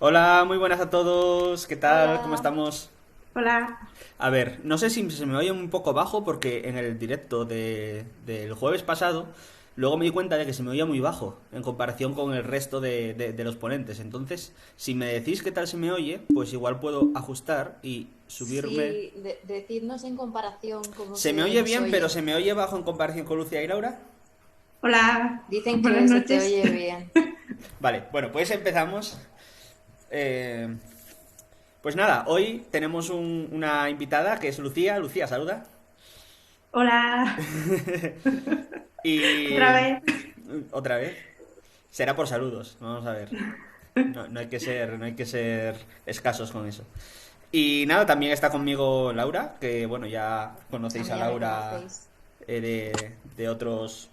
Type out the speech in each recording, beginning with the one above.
Hola, muy buenas a todos. ¿Qué tal? ¿Cómo Hola. estamos? Hola. A ver, no sé si se me oye un poco bajo porque en el directo del jueves pasado luego me di cuenta de que se me oía muy bajo en comparación con el resto de los ponentes. Entonces, si me decís qué tal se me oye, pues igual puedo ajustar y subirme. Sí, decidnos en comparación cómo Se me se oye nos bien, pero oye. se me oye bajo en comparación con Lucía y Laura. Hola. Dicen Buenas que se te noches. oye bien. Vale, bueno, pues empezamos. Eh, pues nada, hoy tenemos una invitada que es Lucía. Lucía, saluda. Hola. Otra Y vez. otra vez. Será por saludos, vamos a ver. No, no hay que ser escasos con eso. Y nada, también está conmigo Laura, que bueno, ya A conocéis a mí ya me Laura conocéis. de otros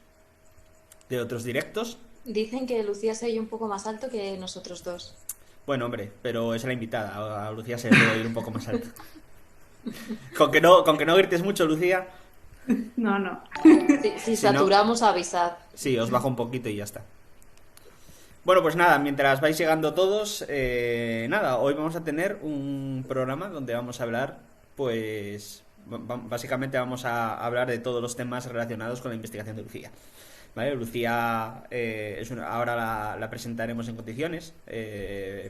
directos. Dicen que Lucía se oye un poco más alto que nosotros dos. Bueno, hombre, pero es la invitada. A Lucía se le puede ir un poco más alto. Con que no grites mucho, Lucía. No, no. Si Si no, saturamos, avisad. sí, os bajo un poquito y ya está. Bueno, pues nada, mientras vais llegando todos, nada, hoy vamos a tener un programa donde vamos a hablar, pues, básicamente vamos a hablar de todos los temas relacionados con la investigación de Lucía. ¿Vale? Lucía, ahora la presentaremos en condiciones,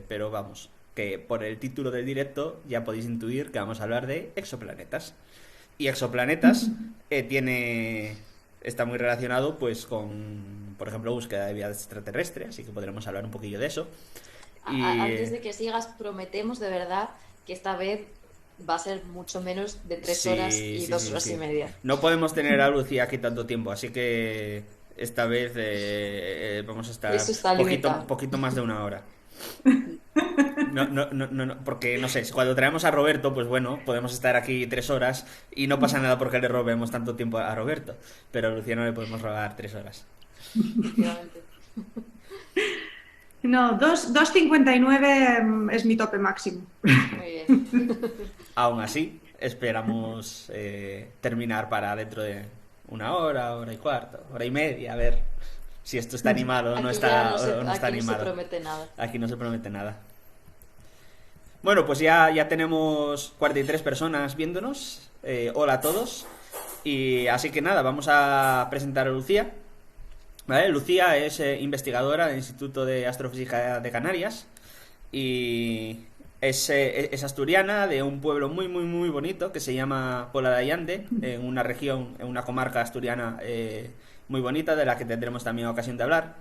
pero vamos, que por el título del directo ya podéis intuir que vamos a hablar de exoplanetas. Y exoplanetas está muy relacionado pues con, por ejemplo, búsqueda de vida extraterrestre, así que podremos hablar un poquillo de eso. Y Antes de que sigas, prometemos de verdad que esta vez va a ser mucho menos de 3 horas sí, y sí, dos sí, horas y sí. media. No podemos tener a Lucía aquí tanto tiempo, así que esta vez vamos a estar Eso está poquito, limitado. poquito más de una hora. No, no, no, no, no, porque no sé, cuando traemos a Roberto, pues bueno, podemos estar aquí 3 horas y no pasa nada porque le robemos tanto tiempo a Roberto, pero a Lucía no le podemos robar 3 horas. Efectivamente. No, 2:59 es mi tope máximo. Muy bien. Aún así, esperamos terminar para dentro de una hora, hora y cuarto, hora y media, a ver si esto está animado Aquí ya o no está aquí no se animado. promete nada. Aquí no se promete nada. Bueno, pues ya tenemos 43 personas viéndonos. Hola a todos. Y así que nada, vamos a presentar a Lucía. ¿Vale? Lucía es investigadora del Instituto de Astrofísica de Canarias y es asturiana de un pueblo muy muy muy bonito que se llama Pola de Allande, en una región, en una comarca asturiana muy bonita de la que tendremos también ocasión de hablar.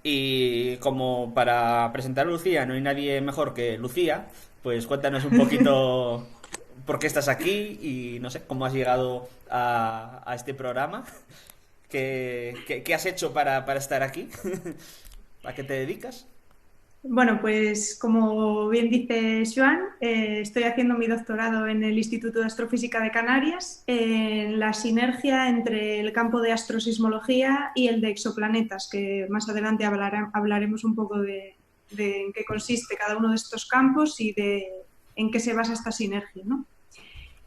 Y como para presentar a Lucía no hay nadie mejor que Lucía, pues cuéntanos un poquito por qué estás aquí y no sé, cómo has llegado a este programa. ¿Qué has hecho para estar aquí? ¿A qué te dedicas? Bueno, pues como bien dice Joan, estoy haciendo mi doctorado en el Instituto de Astrofísica de Canarias, en la sinergia entre el campo de astrosismología y el de exoplanetas, que más adelante hablaremos un poco de en qué consiste cada uno de estos campos y de en qué se basa esta sinergia, ¿no?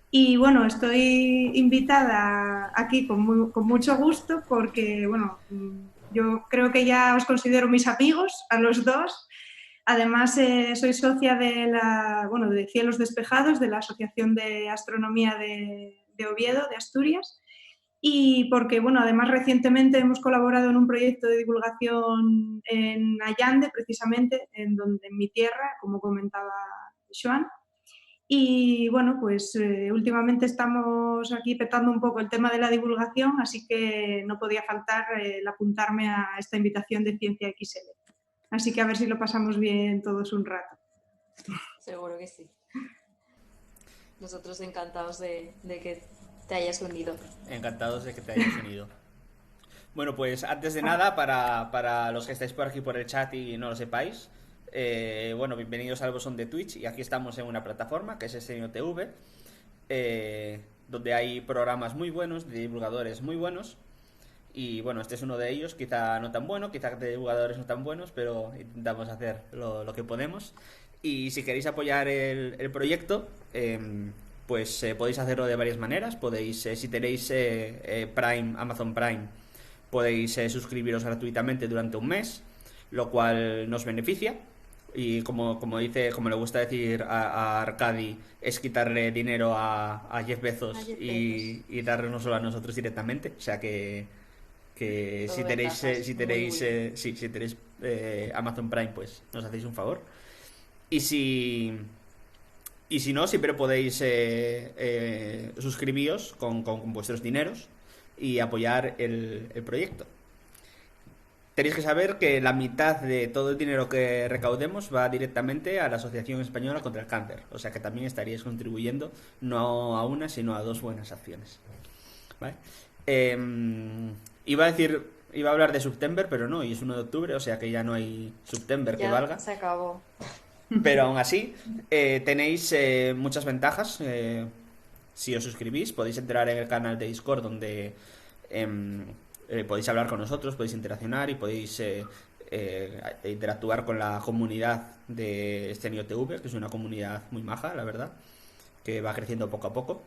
Y bueno, estoy invitada aquí con mucho gusto porque, bueno, yo creo que ya os considero mis amigos, a los dos. Además, soy socia de Cielos Despejados, de la Asociación de Astronomía de Oviedo, de Asturias. Y porque, bueno, además recientemente hemos colaborado en un proyecto de divulgación en Allande, precisamente, en mi tierra, como comentaba Joan. Y bueno, pues últimamente estamos aquí petando un poco el tema de la divulgación, así que no podía faltar el apuntarme a esta invitación de Ciencia XL. Así que a ver si lo pasamos bien todos un rato. Seguro que sí. Nosotros encantados de que te hayas unido. Encantados de que te hayas unido. Bueno, pues antes de Ah, nada, para los que estáis por aquí por el chat y no lo sepáis, bueno, bienvenidos al bosón de Twitch y aquí estamos en una plataforma que es Escenio TV, donde hay programas muy buenos, de divulgadores muy buenos. Y bueno, este es uno de ellos, quizá no tan bueno, quizá de divulgadores no tan buenos, pero intentamos hacer lo que podemos. Y si queréis apoyar el proyecto, pues podéis hacerlo de varias maneras. Podéis, si tenéis Prime, Amazon Prime, podéis suscribiros gratuitamente durante un mes, lo cual nos beneficia. y como dice, como le gusta decir a Arcadi, es quitarle dinero a Jeff A Bezos Jeff Bezos. y darnoslo a nosotros directamente. O sea que Todo si tenéis, ventajas. Win-win. si tenéis Amazon Prime, pues nos hacéis un favor. Y si, y si no, siempre podéis suscribíos con vuestros dineros y apoyar el proyecto. Tenéis que saber que la mitad de todo el dinero que recaudemos va directamente a la Asociación Española contra el Cáncer. O sea que también estaríais contribuyendo no a una, sino a dos buenas acciones. ¿Vale? Iba a hablar de September, pero no, y es 1 de octubre, o sea que ya no hay September que Ya valga. se acabó. Pero aún así, tenéis muchas ventajas. Si os suscribís, podéis entrar en el canal de Discord donde podéis hablar con nosotros, podéis interaccionar y podéis interactuar con la comunidad de Scenio TV, que es una comunidad muy maja, la verdad, que va creciendo poco a poco.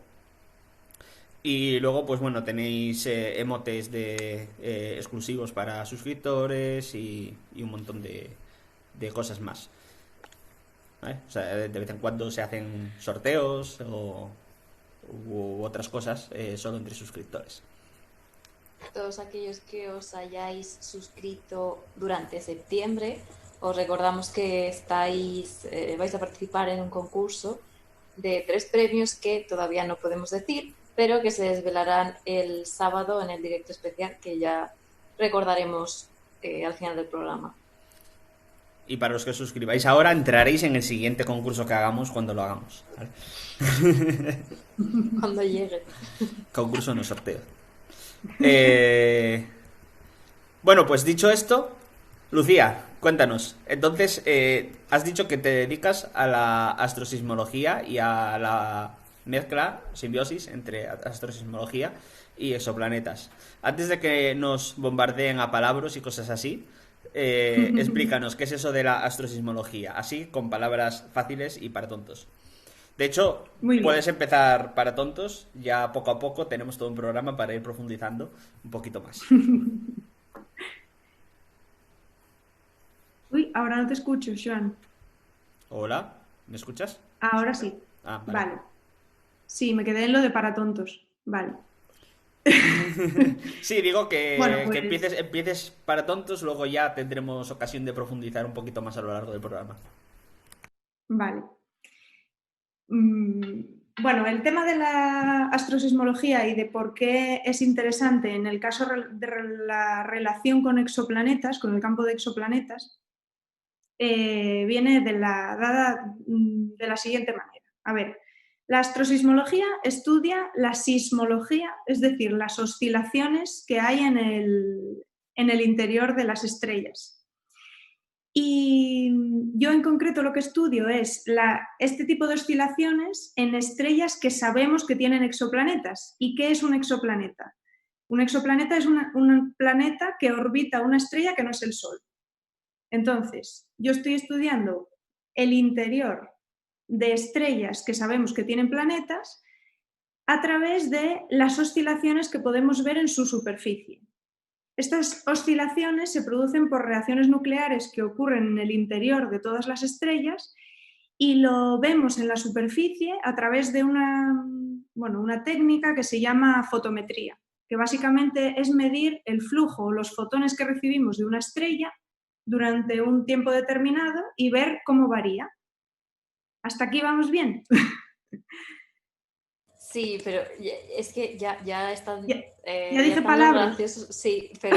Y luego, pues bueno, tenéis emotes exclusivos para suscriptores y un montón de cosas más. ¿Vale? O sea, de vez en cuando se hacen sorteos u otras cosas solo entre suscriptores. Todos aquellos que os hayáis suscrito durante septiembre, os recordamos que vais a participar en un concurso de 3 premios que todavía no podemos decir, pero que se desvelarán el sábado en el directo especial que ya recordaremos al final del programa. Y para los que os suscribáis ahora, entraréis en el siguiente concurso que hagamos cuando lo hagamos. ¿Vale? Cuando llegue. Concurso no sorteo. Bueno, pues dicho esto, Lucía, cuéntanos. Entonces, has dicho que te dedicas a la astrosismología y a la mezcla, simbiosis entre astrosismología y exoplanetas. Antes de que nos bombardeen a palabras y cosas así, explícanos qué es eso de la astrosismología, así con palabras fáciles y para tontos. De hecho, Muy bien. puedes empezar para tontos, ya poco a poco tenemos todo un programa para ir profundizando un poquito más. Uy, ahora no te escucho, Joan. Hola, ¿me escuchas? Ahora sí. Ah, Vale. Sí, me quedé en lo de para tontos. Vale. Sí, digo que, Bueno, que pues empieces para tontos, luego ya tendremos ocasión de profundizar un poquito más a lo largo del programa. vale. Bueno, el tema de la astrosismología y de por qué es interesante en el caso de la relación con exoplanetas, con el campo de exoplanetas, viene dada de la siguiente manera. A ver, la astrosismología estudia la sismología, es decir, las oscilaciones que hay en el interior de las estrellas. Y yo en concreto lo que estudio es este tipo de oscilaciones en estrellas que sabemos que tienen exoplanetas. ¿Y qué es un exoplaneta? Un exoplaneta es un planeta que orbita una estrella que no es el Sol. Entonces, yo estoy estudiando el interior de estrellas que sabemos que tienen planetas a través de las oscilaciones que podemos ver en su superficie. Estas oscilaciones se producen por reacciones nucleares que ocurren en el interior de todas las estrellas y lo vemos en la superficie a través de una técnica que se llama fotometría, que básicamente es medir el flujo o los fotones que recibimos de una estrella durante un tiempo determinado y ver cómo varía. ¿Hasta aquí vamos bien? Sí, pero es que ya están Ya ya dije están los palabras. graciosos, sí, pero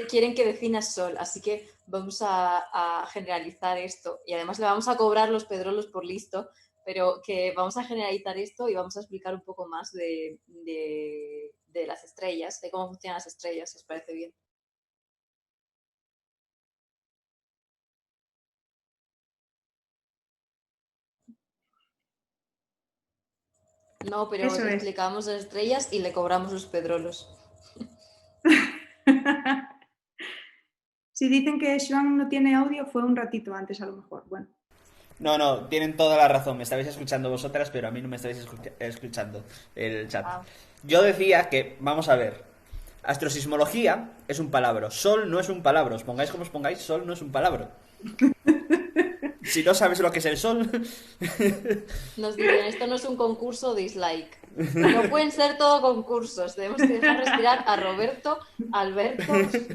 quieren que definas Sol, así que vamos a generalizar esto y además le vamos a cobrar los pedrolos por listo, pero que vamos a generalizar esto y vamos a explicar un poco más de las estrellas, de cómo funcionan las estrellas, si os parece bien. No, pero Eso es. explicamos las estrellas y le cobramos los pedrolos. Si dicen que Joan no tiene audio, fue un ratito antes a lo mejor. Bueno. No, tienen toda la razón. Me estabais escuchando vosotras, pero a mí no me estabais escuchando el chat. Ah. Yo decía que, vamos a ver, astrosismología es un palabra. Sol no es un palabra. Os pongáis como os pongáis, Sol no es un palabra. Si no sabes lo que es el Sol. Nos dicen, esto no es un concurso, dislike. No pueden ser todo concursos. Tenemos que dejar respirar a Roberto, Alberto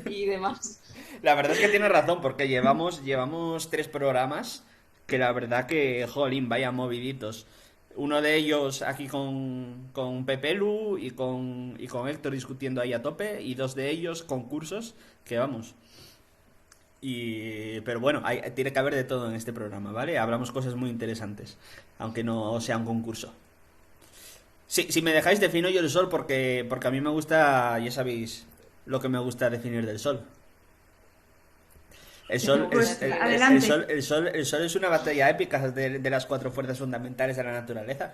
y demás. La verdad es que tienes razón, porque llevamos 3 programas que la verdad que, jolín, vaya moviditos. Uno de ellos aquí con Pepelu y con Héctor discutiendo ahí a tope, y 2 de ellos concursos que vamos. Pero bueno, tiene que haber de todo en este programa, ¿vale? Hablamos cosas muy interesantes, aunque no sea un concurso. Si me dejáis defino yo el Sol porque a mí me gusta, ya sabéis lo que me gusta definir del Sol. El Sol, Pues, el adelante. Sol es una batalla épica de las 4 fuerzas fundamentales de la naturaleza.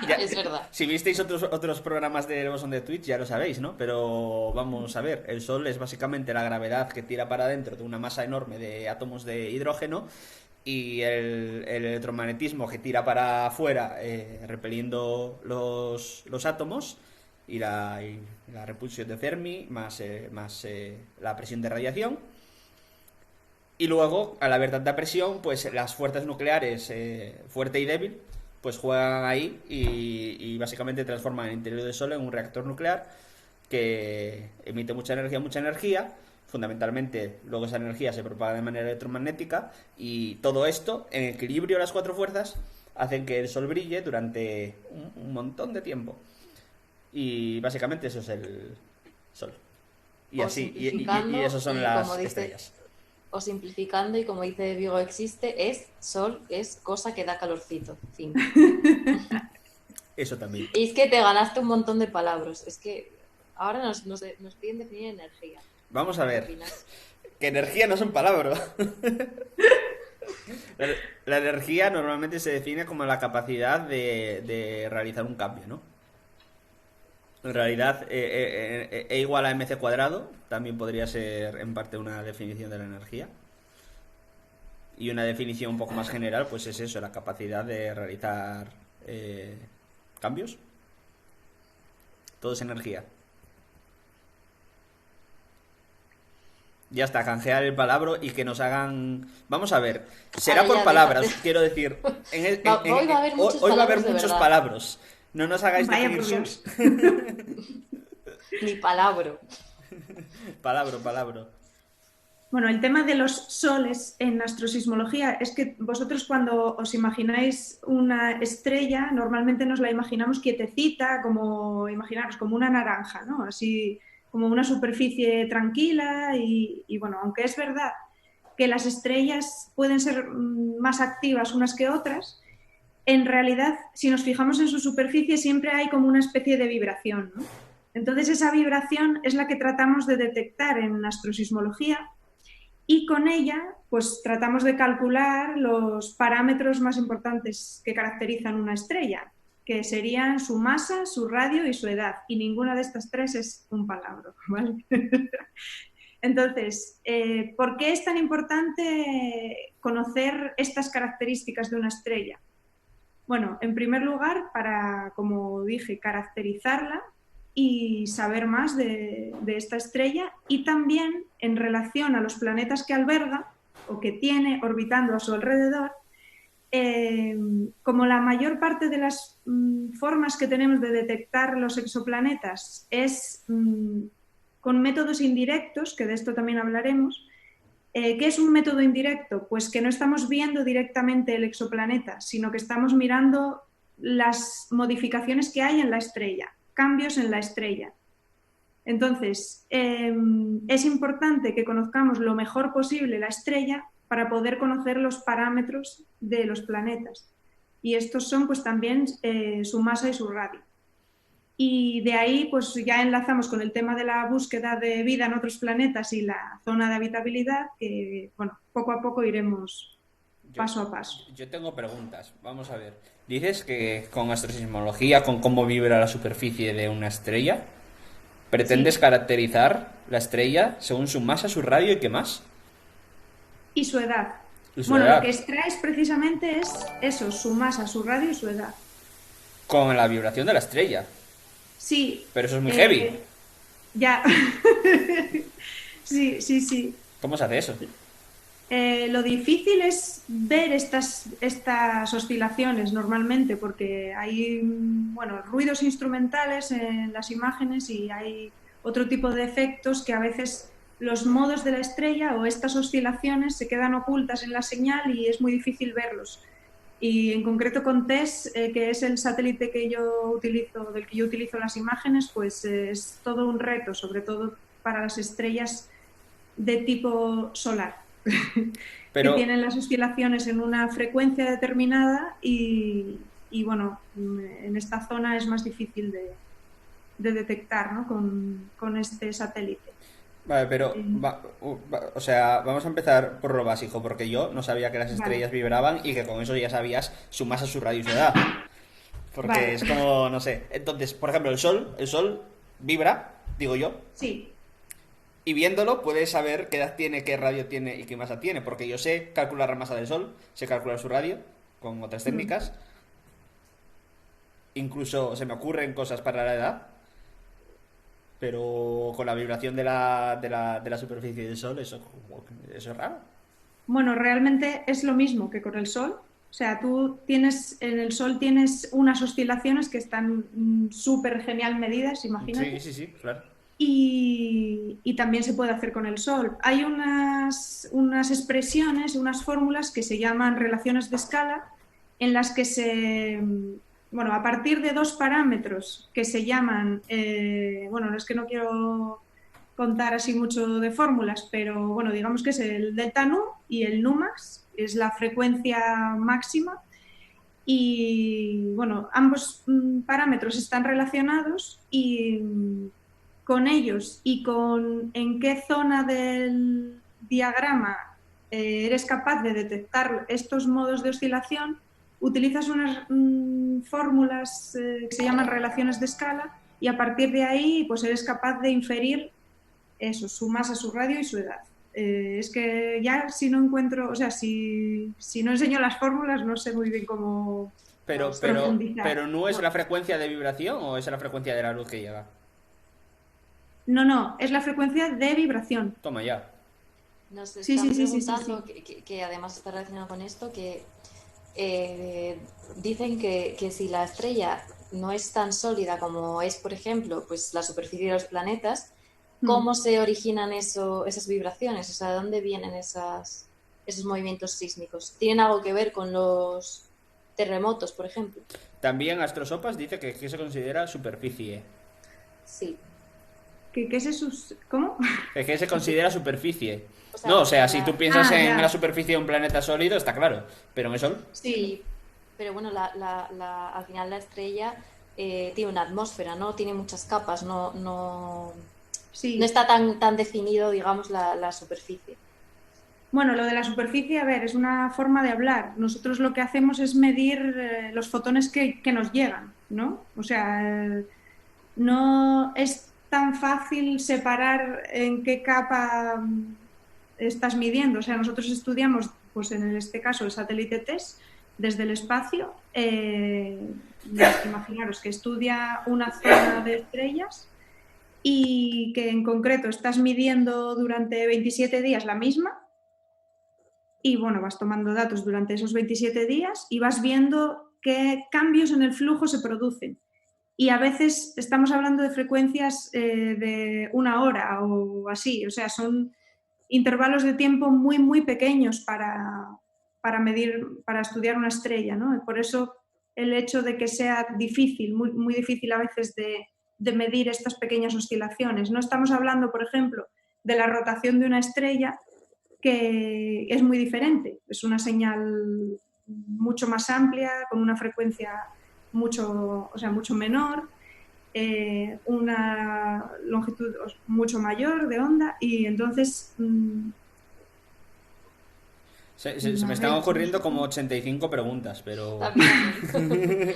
Ya, Es verdad. si visteis otros programas de Bosón de Twitch ya lo sabéis, ¿no? Pero vamos a ver, el Sol es básicamente la gravedad que tira para adentro de una masa enorme de átomos de hidrógeno, y el electromagnetismo que tira para afuera, repeliendo los átomos, y la repulsión de Fermi más la presión de radiación. Y luego, a la verdad de presión, pues las fuerzas nucleares, fuerte y débil, pues juegan ahí y básicamente transforman el interior del Sol en un reactor nuclear que emite mucha energía. Fundamentalmente, luego esa energía se propaga de manera electromagnética, y todo esto, en equilibrio, las 4 fuerzas, hacen que el Sol brille durante un montón de tiempo. Y básicamente eso es el Sol. Y O así, simplificando, y eso son y las como dice- estrellas. O simplificando, y como dice Vigo existe, es Sol, es cosa que da calorcito. Fin. Eso también. Y es que te ganaste un montón de palabras. Es que ahora nos piden definir energía. Vamos a ¿Qué ver. opinas? Que energía no es un palabra. La energía normalmente se define como la capacidad de realizar un cambio, ¿no? En realidad, E igual a mc cuadrado también podría ser en parte una definición de la energía. Y una definición un poco más general, pues es eso, la capacidad de realizar cambios. Todo es energía. Ya está, canjear el palabra y que nos hagan... Vamos a ver, será Ahora por ya, palabras, déjate. quiero decir. Hoy va a haber muchas hoy va a haber palabras de muchos verdad. palabras. No nos hagáis Vaya definir por Dios. Ni palabra. palabra. Bueno, el tema de los soles en astrosismología es que vosotros cuando os imagináis una estrella, normalmente nos la imaginamos quietecita, como imaginaros, como una naranja, ¿no? Así como una superficie tranquila y bueno, aunque es verdad que las estrellas pueden ser más activas unas que otras, en realidad, si nos fijamos en su superficie, siempre hay como una especie de vibración, ¿no? Entonces, esa vibración es la que tratamos de detectar en astrosismología, y con ella, pues tratamos de calcular los parámetros más importantes que caracterizan una estrella, que serían su masa, su radio y su edad. Y ninguna de estas 3 es un palabra, ¿vale? Entonces, ¿por qué es tan importante conocer estas características de una estrella? Bueno, en primer lugar, para, como dije, caracterizarla y saber más de esta estrella, y también en relación a los planetas que alberga o que tiene orbitando a su alrededor. Como la mayor parte de las formas que tenemos de detectar los exoplanetas es con métodos indirectos, que de esto también hablaremos. ¿Qué es un método indirecto? Pues que no estamos viendo directamente el exoplaneta, sino que estamos mirando las modificaciones que hay en la estrella, cambios en la estrella. Entonces, es importante que conozcamos lo mejor posible la estrella para poder conocer los parámetros de los planetas. Y estos son pues también su masa y su radio. Y de ahí pues ya enlazamos con el tema de la búsqueda de vida en otros planetas y la zona de habitabilidad, que bueno, poco a poco iremos paso a paso. Yo tengo preguntas, vamos a ver. Dices que con astrosismología, con cómo vibra la superficie de una estrella, pretendes caracterizar la estrella según su masa, su radio y qué más. Y su edad. Y su Bueno, edad. lo que extraes precisamente es eso, su masa, su radio y su edad. Con la vibración de la estrella. Sí. Pero eso es muy heavy. Ya. Sí. ¿Cómo se hace eso? Lo difícil es ver estas oscilaciones normalmente, porque hay, bueno, ruidos instrumentales en las imágenes y hay otro tipo de efectos que a veces los modos de la estrella o estas oscilaciones se quedan ocultas en la señal y es muy difícil verlos. Y en concreto con TESS, que es el satélite que yo utilizo, del que yo utilizo las imágenes, pues es todo un reto, sobre todo para las estrellas de tipo solar. Que Pero, tienen las oscilaciones en una frecuencia determinada y bueno, en esta zona es más difícil de detectar, ¿no? Con este satélite. vale, pero, o sea, vamos a empezar por lo básico, porque yo no sabía que las Vale, estrellas vibraban y que con eso ya sabías su masa, su radio y su edad. Porque vale, es como, no sé. Entonces, por ejemplo, el sol vibra, digo yo, sí. y viéndolo puedes saber qué edad tiene, qué radio tiene y qué masa tiene, porque yo sé calcular la masa del sol, sé calcular su radio con otras Mm. técnicas, incluso se me ocurren cosas para la edad, pero con la vibración de la superficie del sol, eso es raro. Bueno, realmente es lo mismo que con el Sol. O sea, tú tienes, en el Sol tienes unas oscilaciones que están súper genial medidas, Sí, imagínate. sí, sí, claro. Y también se puede hacer con el Sol. Hay unas expresiones, unas fórmulas que se llaman relaciones de escala, en las que bueno, a partir de dos parámetros que se llaman, bueno, no es que no quiero contar así mucho de fórmulas, pero bueno, digamos que es el delta nu y el numax, es la frecuencia máxima, y bueno, ambos parámetros están relacionados y con ellos y con en qué zona del diagrama eres capaz de detectar estos modos de oscilación, utilizas unas fórmulas que se llaman relaciones de escala y a partir de ahí pues eres capaz de inferir eso, su masa, su radio y su edad. Es que ya si no encuentro, o sea, si no enseño las fórmulas no sé muy bien cómo Pero, pero, profundizar. pero ¿no es Bueno, la frecuencia de vibración o es la frecuencia de la luz que llega? No, no, es la frecuencia de vibración. Toma ya. nos Sí, sí, están sí, sí, sí, preguntando, sí. que además está relacionado con esto, que dicen que si la estrella no es tan sólida como es, por ejemplo, pues la superficie de los planetas, Mm. ¿cómo se originan esas vibraciones? O sea, ¿de dónde vienen esos movimientos sísmicos? ¿Tienen algo que ver con los terremotos, por ejemplo? También Astrosopas dice que se considera superficie. Sí. ¿Qué es eso? ¿Cómo? Que se considera superficie. O sea, No, o sea, porque si tú la... piensas Ah, en la ya. superficie de un planeta sólido, está claro. Pero en el Sol, Sí, Sí, pero bueno, al final la estrella tiene una atmósfera, ¿no? Tiene muchas capas, no sí. está tan definido, digamos, la superficie. Bueno, lo de la superficie, a ver, es una forma de hablar. Nosotros lo que hacemos es medir los fotones que nos llegan, ¿no? O sea, no es tan fácil separar en qué capa estás midiendo. O sea, nosotros estudiamos, pues en este caso, el satélite TESS desde el espacio. Imaginaros que estudia una zona de estrellas y que en concreto estás midiendo durante 27 días la misma y bueno, vas tomando datos durante esos 27 días y vas viendo qué cambios en el flujo se producen. Y a veces estamos hablando de frecuencias de una hora o así, o sea, son intervalos de tiempo muy, muy pequeños para medir, para estudiar una estrella, ¿no? Por eso el hecho de que sea difícil, muy, muy difícil a veces de medir estas pequeñas oscilaciones. No estamos hablando, por ejemplo, de la rotación de una estrella, que es muy diferente. Es una señal mucho más amplia, con una frecuencia mucho, o sea, mucho menor, una longitud mucho mayor de onda y entonces, se me a están ver, no ocurriendo sé como cómo. 85 preguntas, pero... También.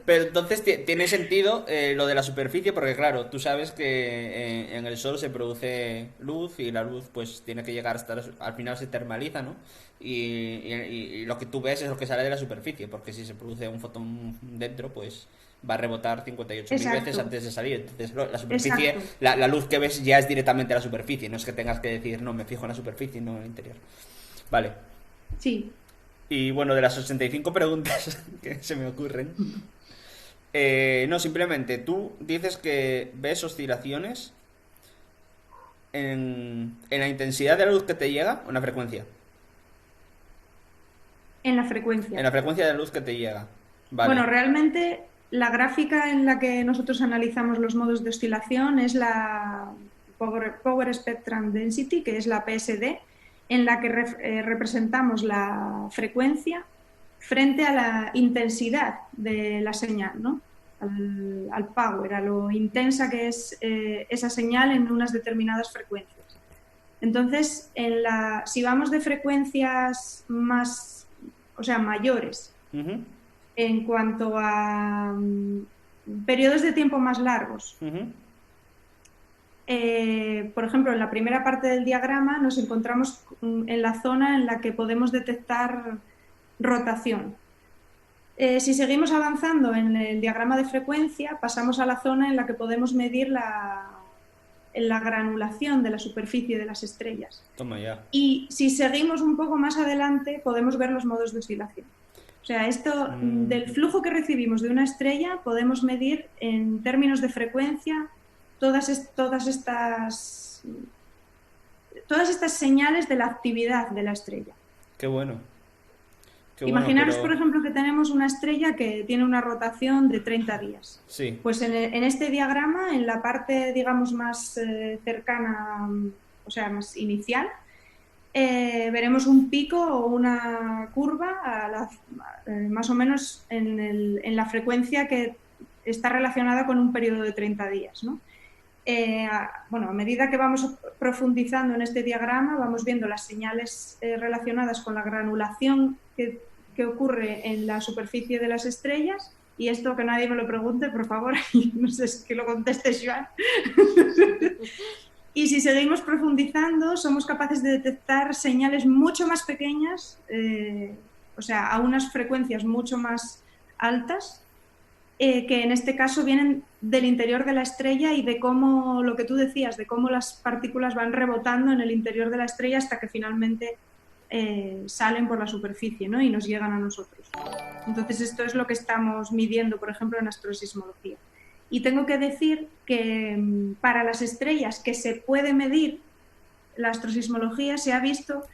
Pero entonces tiene sentido lo de la superficie, porque claro, tú sabes que en el Sol se produce luz y la luz pues tiene que llegar hasta... Al final se termaliza, ¿no? Y lo que tú ves es lo que sale de la superficie, porque si se produce un fotón dentro, pues va a rebotar 58.000 veces Exacto, antes de salir. Entonces, la superficie, exacto. la luz que ves ya es directamente la superficie, no es que tengas que decir, no, me fijo en la superficie, no en el interior. Vale. Sí. Y bueno, de las 85 preguntas que se me ocurren. No, simplemente tú dices que ves oscilaciones en la intensidad de la luz que te llega o en la frecuencia. En la En frecuencia. la frecuencia de la luz que te llega. Vale. Bueno, realmente la gráfica en la que nosotros analizamos los modos de oscilación es la Power Spectrum Density, que es la PSD, en la que representamos la frecuencia frente a la intensidad de la señal, ¿no? Al power, a lo intensa que es esa señal en unas determinadas frecuencias. Entonces, si vamos de frecuencias más, o sea, mayores, Ujú, en cuanto a periodos de tiempo más largos, ujú. por ejemplo, en la primera parte del diagrama nos encontramos en la zona en la que podemos detectar rotación. Si seguimos avanzando en el diagrama de frecuencia, pasamos a la zona en la que podemos medir la granulación de la superficie de las estrellas. Toma ya. Y si seguimos un poco más adelante, podemos ver los modos de oscilación. O sea, esto del flujo que recibimos de una estrella podemos medir en términos de frecuencia todas estas señales de la actividad de la estrella. Qué bueno. Qué bueno, Imaginaros, por pero... ejemplo, que tenemos una estrella que tiene una rotación de 30 días. Sí. Pues en este diagrama, en la parte, digamos, más cercana, o sea, más inicial, veremos un pico o una curva más o menos en la frecuencia que está relacionada con un periodo de 30 días, ¿no? Bueno, a medida que vamos profundizando en este diagrama, vamos viendo las señales relacionadas con la granulación que ocurre en la superficie de las estrellas. Y esto que nadie me lo pregunte, por favor, no sé, es que lo conteste Joan. Y si seguimos profundizando, somos capaces de detectar señales mucho más pequeñas, o sea, a unas frecuencias mucho más altas, que en este caso vienen del interior de la estrella y de cómo, lo que tú decías, de cómo las partículas van rebotando en el interior de la estrella hasta que finalmente salen por la superficie, ¿no? Y nos llegan a nosotros. Entonces esto es lo que estamos midiendo, por ejemplo, en astrosismología. Y tengo que decir que para las estrellas que se puede medir la astrosismología, se ha visto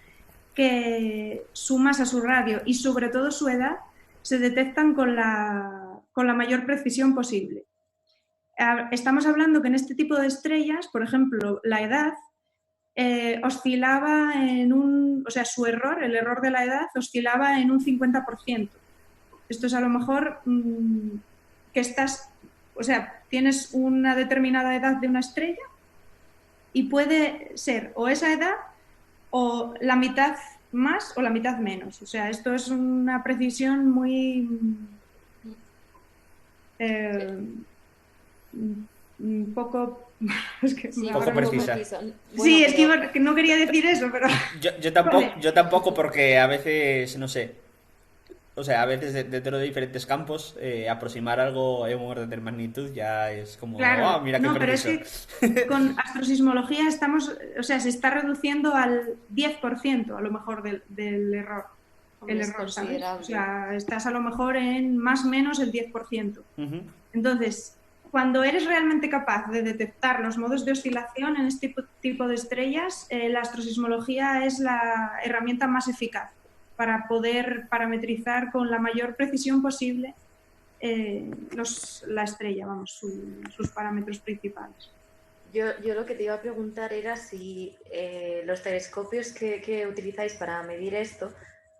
que su masa, su radio y sobre todo su edad se detectan con la mayor precisión posible. Estamos hablando que en este tipo de estrellas, por ejemplo, la edad oscilaba o sea, su error, el error de la edad, oscilaba en un 50%. Esto es a lo mejor que o sea, tienes una determinada edad de una estrella y puede ser o esa edad o la mitad más o la mitad menos. O sea, esto es una precisión muy... poco... Es que Sí, poco precisa. Bueno, sí, es pero... que no quería decir eso, pero... Yo tampoco porque a veces, no sé, o sea, a veces dentro de diferentes campos, aproximar algo en un orden de magnitud ya es como, Claro, oh, mira qué no, pero es preciso. que con astrosismología o sea, se está reduciendo al 10% a lo mejor del error. Hombre, El es error, ¿sabes? considerable. O sea, estás a lo mejor en más o menos el 10%. Ujú. Entonces, cuando eres realmente capaz de detectar los modos de oscilación en este tipo de estrellas, la astrosismología es la herramienta más eficaz para poder parametrizar con la mayor precisión posible la estrella, vamos, sus parámetros principales. Yo lo que te iba a preguntar era si los telescopios que utilizáis para medir esto,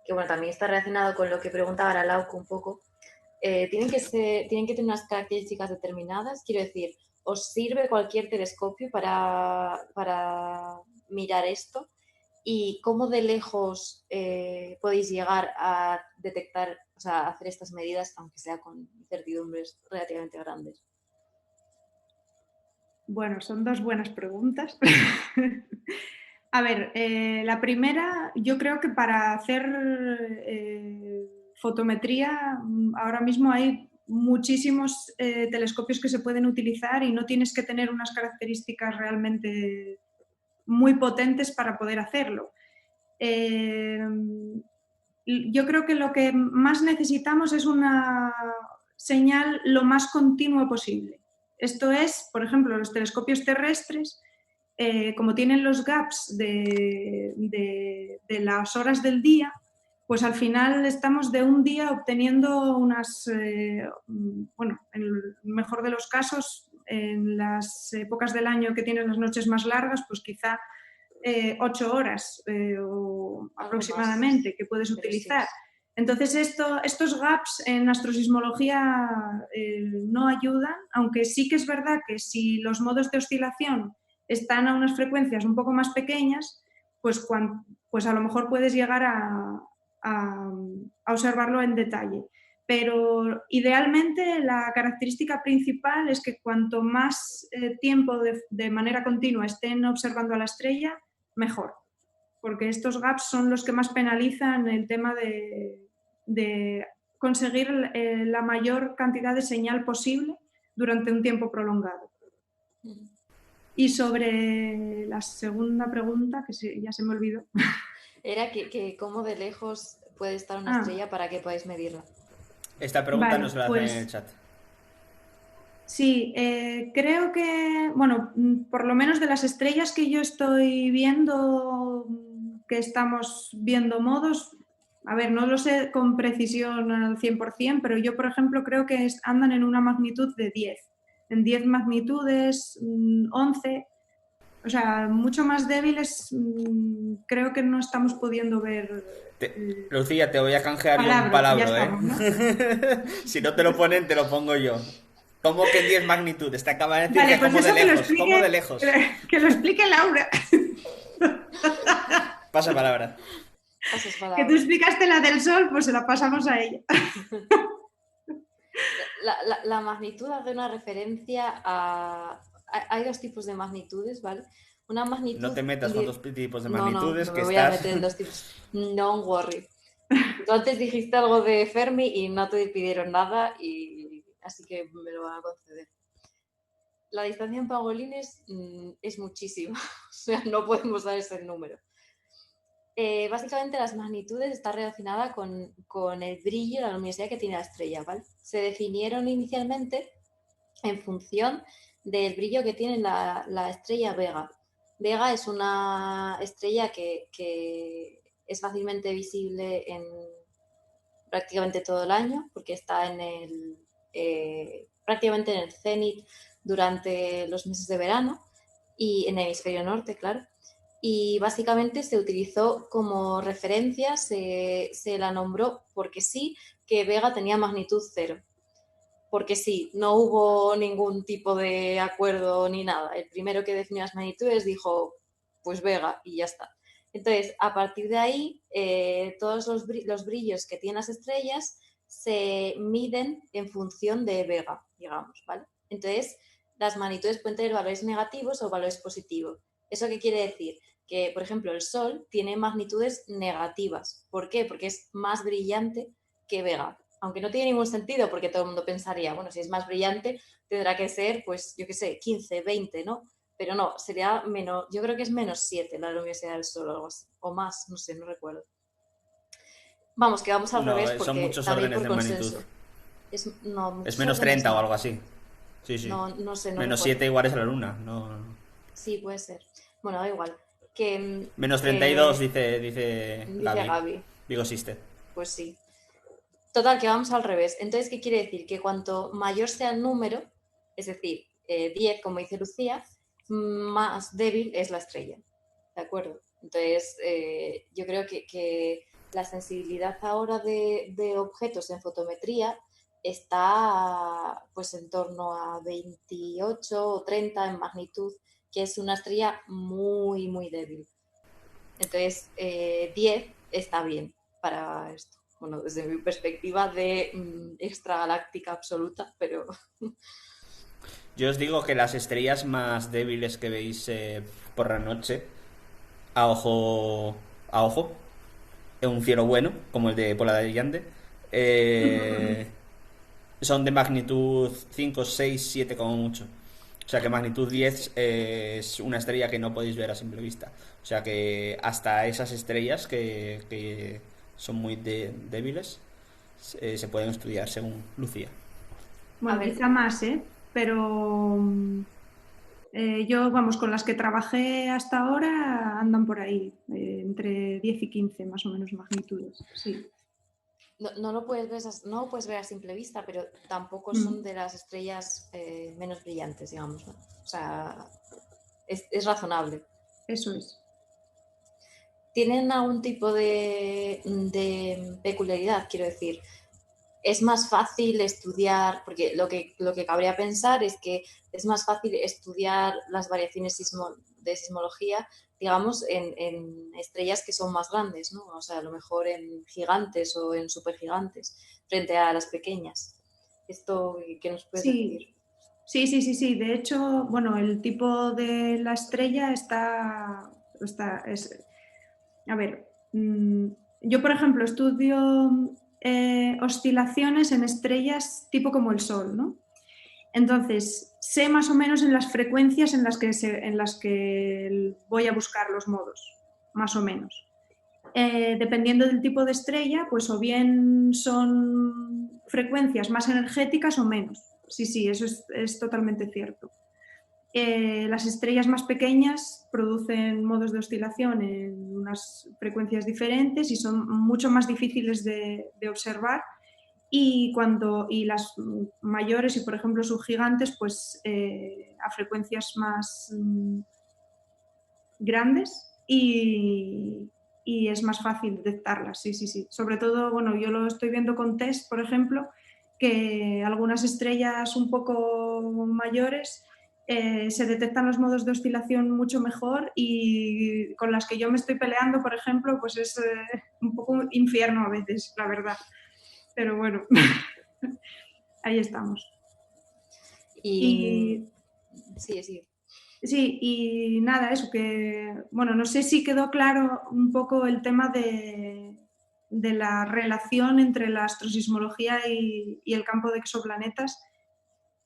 que bueno, también está relacionado con lo que preguntaba Arauco un poco, tienen que tener unas características determinadas. Quiero decir, ¿os sirve cualquier telescopio para mirar esto? ¿Y cómo de lejos podéis llegar a detectar, o sea, a hacer estas medidas, aunque sea con incertidumbres relativamente grandes? Bueno, son dos buenas preguntas. A ver, la primera, yo creo que para hacer fotometría ahora mismo hay muchísimos telescopios que se pueden utilizar y no tienes que tener unas características realmente muy potentes para poder hacerlo. Yo creo que lo que más necesitamos es una señal lo más continua posible. Esto es, por ejemplo, los telescopios terrestres, como tienen los gaps de las horas del día, pues al final estamos de un día obteniendo unas, bueno, en el mejor de los casos, en las épocas del año que tienen las noches más largas, pues quizá 8 horas o aproximadamente que puedes utilizar. Entonces, estos gaps en astrosismología no ayudan, aunque sí que es verdad que si los modos de oscilación están a unas frecuencias un poco más pequeñas, pues a lo mejor puedes llegar a observarlo en detalle. Pero idealmente la característica principal es que cuanto más tiempo de manera continua estén observando a la estrella, mejor, porque estos gaps son los que más penalizan el tema de conseguir la mayor cantidad de señal posible durante un tiempo prolongado. Y sobre la segunda pregunta, que ya se me olvidó. Era que cómo de lejos puede estar una estrella para que podáis medirla. Esta pregunta nos la hacen en el chat. Sí, creo que, bueno, por lo menos de las estrellas que yo estoy viendo, que estamos viendo modos, a ver, no lo sé con precisión al 100%, pero yo, por ejemplo, creo que andan en una magnitud de 10, en 10 magnitudes, 11, o sea, mucho más débiles, creo que no estamos pudiendo ver. Lucía, te voy a canjear yo un palabra, estamos, ¿no? Si no te lo ponen, te lo pongo yo. ¿Cómo que 10 magnitudes? Te acaba de decir vale, que pues como de lejos. ¿Cómo de lejos? Que lo explique Laura. Pasa palabra. Que tú explicaste la del Sol, pues se la pasamos a ella. La magnitud hace una referencia a... Hay dos tipos de magnitudes, ¿vale? Una magnitud... No te metas con dos tipos de magnitudes. No me voy a meter en dos tipos. Don't worry. Tú antes dijiste algo de Fermi y no te pidieron nada y así que me lo van a conceder. La distancia en pangolines es muchísima. O sea, no podemos dar ese número. Básicamente las magnitudes están relacionadas con el brillo de la luminosidad que tiene la estrella, ¿vale? Se definieron inicialmente en función del brillo que tiene la estrella Vega. Vega es una estrella que es fácilmente visible en prácticamente todo el año porque está prácticamente en el cenit durante los meses de verano y en el hemisferio norte, claro. Y básicamente se utilizó como referencia, se la nombró porque sí, que Vega tenía magnitud 0. Porque sí, no hubo ningún tipo de acuerdo ni nada. El primero que definió las magnitudes dijo, pues Vega, y ya está. Entonces, a partir de ahí, todos los brillos que tienen las estrellas se miden en función de Vega, digamos, ¿vale? Entonces, las magnitudes pueden tener valores negativos o valores positivos. ¿Eso qué quiere decir? Que, por ejemplo, el Sol tiene magnitudes negativas. ¿Por qué? Porque es más brillante que Vega. Aunque no tiene ningún sentido, porque todo el mundo pensaría, bueno, si es más brillante, tendrá que ser, pues, yo qué sé, 15, 20, ¿no? Pero no, sería menos, yo creo que es menos 7 la luminosidad del Sol o algo así, o más, no sé, no recuerdo. Vamos, que vamos al revés porque son muchos órdenes de magnitud. Es menos 30 o algo así. Sí, sí. No sé, no menos recuerdo. 7 igual es a la Luna. No. Sí, puede ser. Bueno, da igual. Menos 32 dice Gaby. Digo Sister. Pues sí. Total, que vamos al revés. Entonces, ¿qué quiere decir? Que cuanto mayor sea el número, es decir, 10, como dice Lucía, más débil es la estrella. ¿De acuerdo? Entonces, yo creo que la sensibilidad ahora de objetos en fotometría está pues en torno a 28 o 30 en magnitud, que es una estrella muy, muy débil. Entonces, 10 está bien para esto. Bueno, desde mi perspectiva de extragaláctica absoluta, pero... Yo os digo que las estrellas más débiles que veis por la noche, a ojo, en un cielo bueno, como el de Pola de Llande, son de magnitud 5, 6, 7 como mucho. O sea que magnitud 10 es una estrella que no podéis ver a simple vista. O sea que hasta esas estrellas que son muy débiles se pueden estudiar, según Lucía. Bueno, quizá más, pero yo, vamos, con las que trabajé hasta ahora andan por ahí, entre 10 y 15 más o menos magnitudes, sí. No lo puedes ver, no lo puedes ver a simple vista, pero tampoco son de las estrellas menos brillantes, digamos, ¿no? O sea, es razonable. Eso es. ¿Tienen algún tipo de peculiaridad? Quiero decir, es más fácil estudiar, porque lo que cabría pensar es que es más fácil estudiar las variaciones de sismología, digamos, en estrellas que son más grandes, ¿no? O sea, a lo mejor en gigantes o en supergigantes, frente a las pequeñas. ¿Esto qué nos puedes decir? Sí. De hecho, bueno, el tipo de la estrella a ver, yo, por ejemplo, estudio oscilaciones en estrellas tipo como el Sol, ¿no? Entonces, sé más o menos en las frecuencias en las que voy a buscar los modos, más o menos. Dependiendo del tipo de estrella, pues o bien son frecuencias más energéticas o menos. Sí, eso es totalmente cierto. Las estrellas más pequeñas producen modos de oscilación en unas frecuencias diferentes y son mucho más difíciles de observar. Y las mayores y, por ejemplo, subgigantes, pues a frecuencias más grandes y es más fácil detectarlas, sí. Sobre todo, bueno, yo lo estoy viendo con TESS, por ejemplo, que algunas estrellas un poco mayores se detectan los modos de oscilación mucho mejor, y con las que yo me estoy peleando, por ejemplo, pues es un poco un infierno a veces, la verdad. Pero bueno, ahí estamos. Sí. Sí, y nada, eso que, bueno, no sé si quedó claro un poco el tema de la relación entre la astrosismología y el campo de exoplanetas,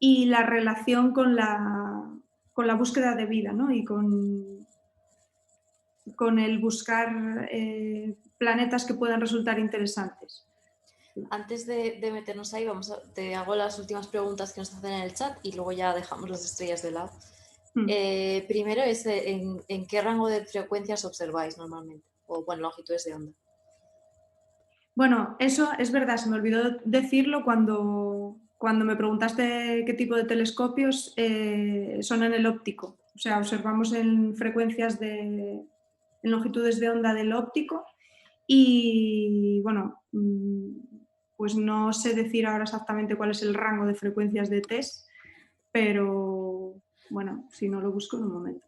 y la relación con la búsqueda de vida, ¿no? Y con el buscar planetas que puedan resultar interesantes. Antes de meternos ahí, te hago las últimas preguntas que nos hacen en el chat y luego ya dejamos las estrellas de lado. Primero es ¿en qué rango de frecuencias observáis normalmente? O, bueno, longitudes de onda. Bueno, eso es verdad, se me olvidó decirlo cuando me preguntaste qué tipo de telescopios. Son en el óptico. O sea, observamos en frecuencias en longitudes de onda del óptico. Y bueno, pues no sé decir ahora exactamente cuál es el rango de frecuencias de TESS, pero bueno, si no lo busco en un momento.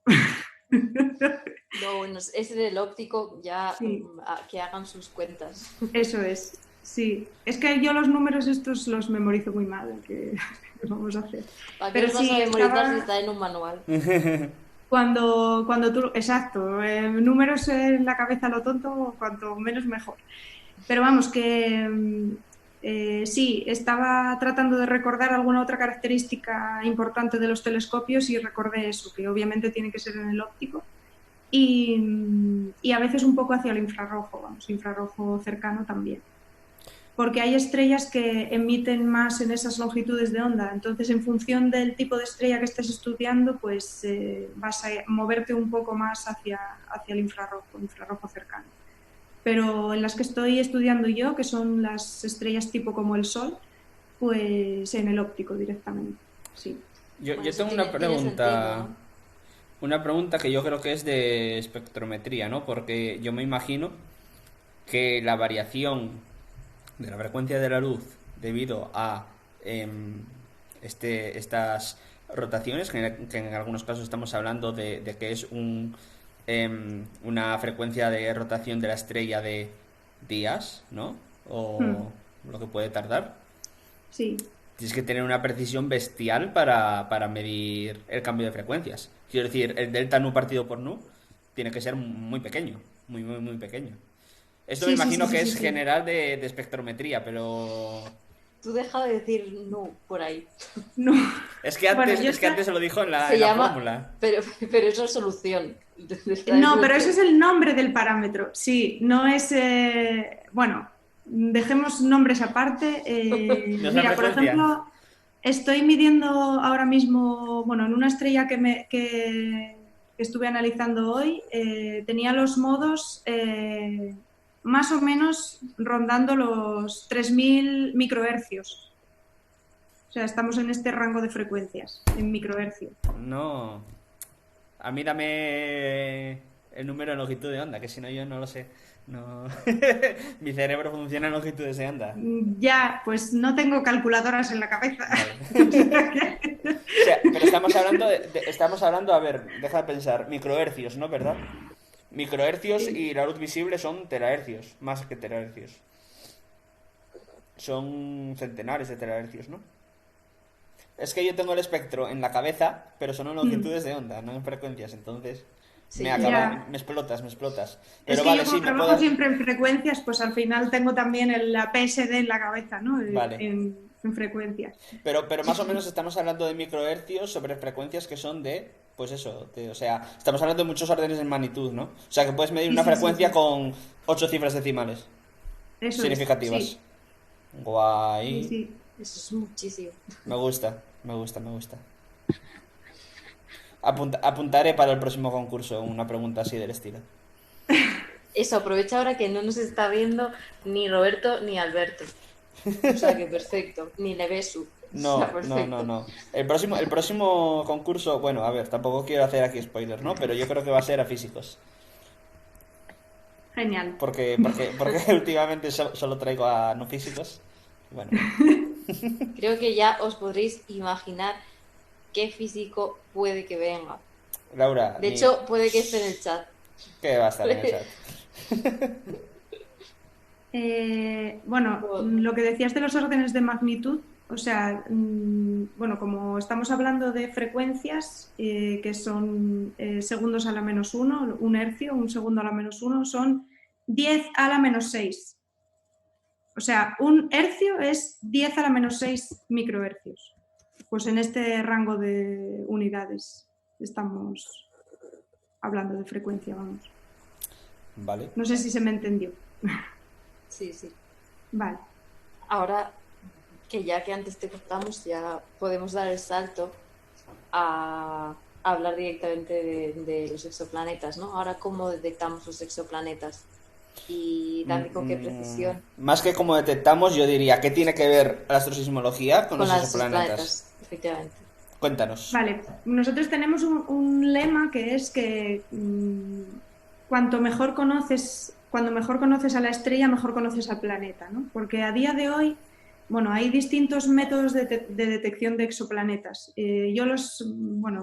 No, bueno, ese del óptico ya Sí. que hagan sus cuentas. Eso es, sí. Es que yo los números estos los memorizo muy mal, ¿qué vamos a hacer? ¿Para qué Pero los vas a sí, memorizar si está en un manual? cuando tú, exacto, números en la cabeza lo tonto, cuanto menos mejor. Pero vamos, que sí, estaba tratando de recordar alguna otra característica importante de los telescopios y recordé eso, que obviamente tiene que ser en el óptico. Y a veces un poco hacia el infrarrojo, infrarrojo cercano también. Porque hay estrellas que emiten más en esas longitudes de onda. Entonces, en función del tipo de estrella que estés estudiando, pues vas a moverte un poco más hacia el infrarrojo cercano. Pero en las que estoy estudiando yo, que son las estrellas tipo como el Sol, pues en el óptico directamente, sí. Yo Bueno, tengo una tiene pregunta. sentido, ¿no? Una pregunta que yo creo que es de espectrometría, ¿no? Porque yo me imagino que la variación de la frecuencia de la luz debido a estas rotaciones, que en algunos casos estamos hablando de que es una frecuencia de rotación de la estrella de días, ¿no? O lo que puede tardar. Sí. Tienes que tener una precisión bestial para medir el cambio de frecuencias. Quiero decir, el delta nu partido por nu tiene que ser muy pequeño, muy pequeño. Esto me Sí, sí, sí, imagino sí, que sí, es sí. general de espectrometría, pero Tú deja de decir no por ahí. No. Es que antes, Bueno, es que antes se lo dijo en la, Se en la llama, fórmula. pero eso es solución. No, pero ese es el nombre del parámetro. Sí, no es... bueno, dejemos nombres aparte. No es la Mira, por frecuencia. ejemplo, estoy midiendo ahora mismo, bueno, en una estrella que estuve analizando hoy, tenía los modos más o menos rondando los 3000 microhercios. O sea, estamos en este rango de frecuencias, en microhercios. No. A mí dame el número de longitud de onda, que si no yo no lo sé. No. Mi cerebro funciona en longitudes de onda. Ya, pues no tengo calculadoras en la cabeza. Vale. O sea que- O sea, pero estamos hablando estamos hablando, a ver, deja de pensar, microhercios, ¿no? ¿Verdad? Microhercios Sí. y la luz visible son terahercios, más que terahercios. Son centenares de terahercios, ¿no? Es que yo tengo el espectro en la cabeza, pero son en Mm, longitudes de onda, no en frecuencias, entonces Sí, yo ya. me explotas, me explotas. Es Pero que yo vale, como sí, me trabajo puedes... siempre en frecuencias, pues al final tengo también la PSD en la cabeza, ¿no? Vale. En frecuencias. Pero más o menos estamos hablando de microhercios sobre frecuencias que son de, pues eso, o sea, estamos hablando de muchos órdenes de magnitud, ¿no? O sea, que puedes medir Sí, una sí, sí, frecuencia sí. con 8 cifras decimales Eso es, significativas. sí, sí, Guay. sí. eso es muchísimo. Me gusta, me gusta, me gusta. Apuntaré para el próximo concurso una pregunta así del estilo. Eso, aprovecha ahora que no nos está viendo ni Roberto ni Alberto. O sea que perfecto. Ni Nevesu. O sea, No, no, no, perfecto. no. El próximo concurso, bueno, a ver, tampoco quiero hacer aquí spoiler, ¿no? Pero yo creo que va a ser a físicos. Genial. Porque últimamente solo traigo a no físicos. Bueno, Creo que ya os podréis imaginar qué físico puede que venga. Laura, De hecho, puede que esté en el chat. ¿qué va a estar en el chat? Bueno, O- lo que decías de los órdenes de magnitud, o sea, bueno, como estamos hablando de frecuencias que son segundos a la menos uno, un hercio, un segundo a la menos uno, son 10 a la menos 6. O sea, un hercio es 10 a la menos 6 microhercios. Pues en este rango de unidades estamos hablando de frecuencia, vamos. Vale. No sé si se me entendió. Sí, sí. Vale. Ahora que ya que antes te cortamos, ya podemos dar el salto a hablar directamente de los exoplanetas, ¿no? Ahora, ¿cómo detectamos los exoplanetas? Y también con qué precisión. Más que como detectamos, yo diría, ¿qué tiene que ver la astrosismología con Con los los exoplanetas? exoplanetas, efectivamente. Cuéntanos. Vale, nosotros tenemos un lema que es que cuanto mejor conoces, cuando mejor conoces a la estrella, mejor conoces al planeta, ¿no? Porque a día de hoy, bueno, hay distintos métodos de detección de exoplanetas.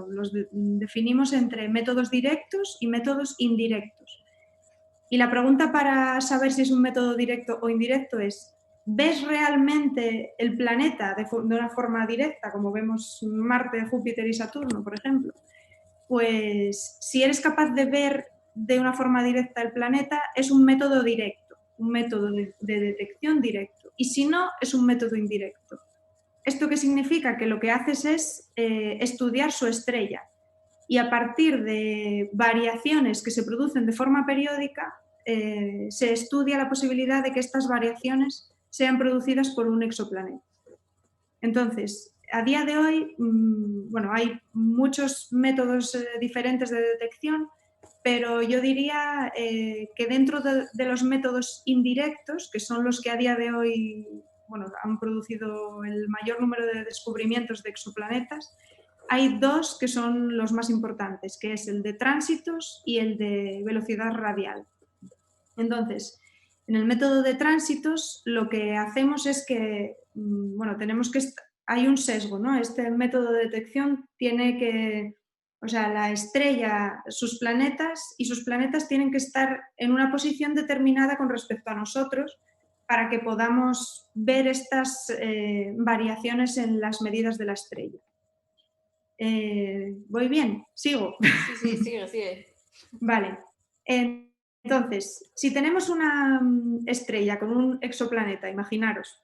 Los definimos entre métodos directos y métodos indirectos. Y la pregunta para saber si es un método directo o indirecto es, ¿ves realmente el planeta de una forma directa, como vemos Marte, Júpiter y Saturno, por ejemplo? Pues si eres capaz de ver de una forma directa el planeta, es un método directo, un método de detección directo. Y si no, es un método indirecto. ¿Esto qué significa? Que lo que haces es estudiar su estrella y a partir de variaciones que se producen de forma periódica, se estudia la posibilidad de que estas variaciones sean producidas por un exoplaneta. Entonces, a día de hoy, bueno, hay muchos métodos diferentes de detección, pero yo diría que dentro de los métodos indirectos, que son los que a día de hoy, bueno, han producido el mayor número de descubrimientos de exoplanetas, hay dos que son los más importantes, que es el de tránsitos y el de velocidad radial. Entonces, en el método de tránsitos lo que hacemos es que, bueno, hay un sesgo, ¿no? Este método de detección tiene que, o sea, la estrella, sus planetas tienen que estar en una posición determinada con respecto a nosotros para que podamos ver estas variaciones en las medidas de la estrella. ¿Voy bien? ¿Sigo? Sí, sí, sigue, sigue. Vale. Entonces, si tenemos una estrella con un exoplaneta, imaginaros,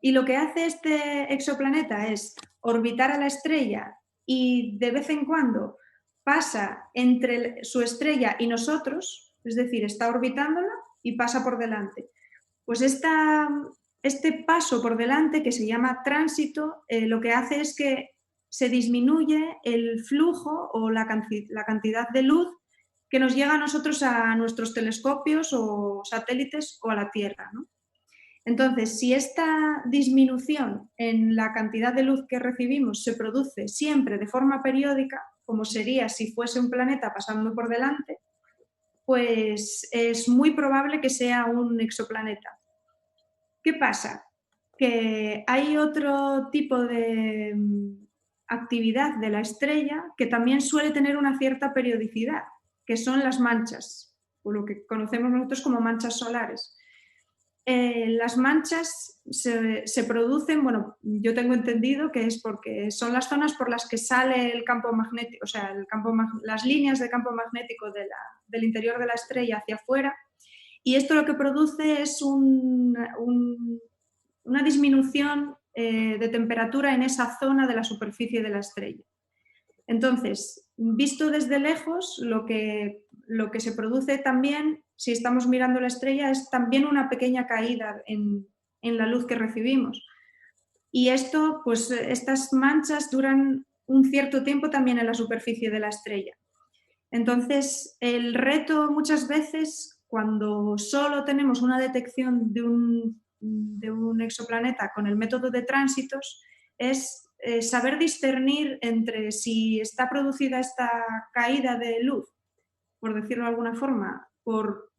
Y lo que hace este exoplaneta es orbitar a la estrella y de vez en cuando pasa entre su estrella y nosotros, es decir, está orbitándola y pasa por delante. Pues este paso por delante, que se llama tránsito, lo que hace es que se disminuye el flujo o la cantidad de luz que nos llega a nosotros a nuestros telescopios o satélites o a la Tierra, ¿no? Entonces, si esta disminución en la cantidad de luz que recibimos se produce siempre de forma periódica, como sería si fuese un planeta pasando por delante, pues es muy probable que sea un exoplaneta. ¿Qué pasa? Que hay otro tipo de actividad de la estrella que también suele tener una cierta periodicidad, que son las manchas, o lo que conocemos nosotros como manchas solares. Las manchas se producen, bueno, yo tengo entendido que es porque son las zonas por las que sale el campo magnético, o sea, las líneas de campo magnético del interior de la estrella hacia afuera, y esto lo que produce es una disminución de temperatura en esa zona de la superficie de la estrella. Entonces, visto desde lejos, lo que se produce también, si estamos mirando la estrella, es también una pequeña caída en la luz que recibimos. Y esto, pues estas manchas duran un cierto tiempo también en la superficie de la estrella. Entonces, el reto muchas veces, cuando solo tenemos una detección de un exoplaneta con el método de tránsitos, es saber discernir entre si está producida esta caída de luz, por decirlo de alguna forma, por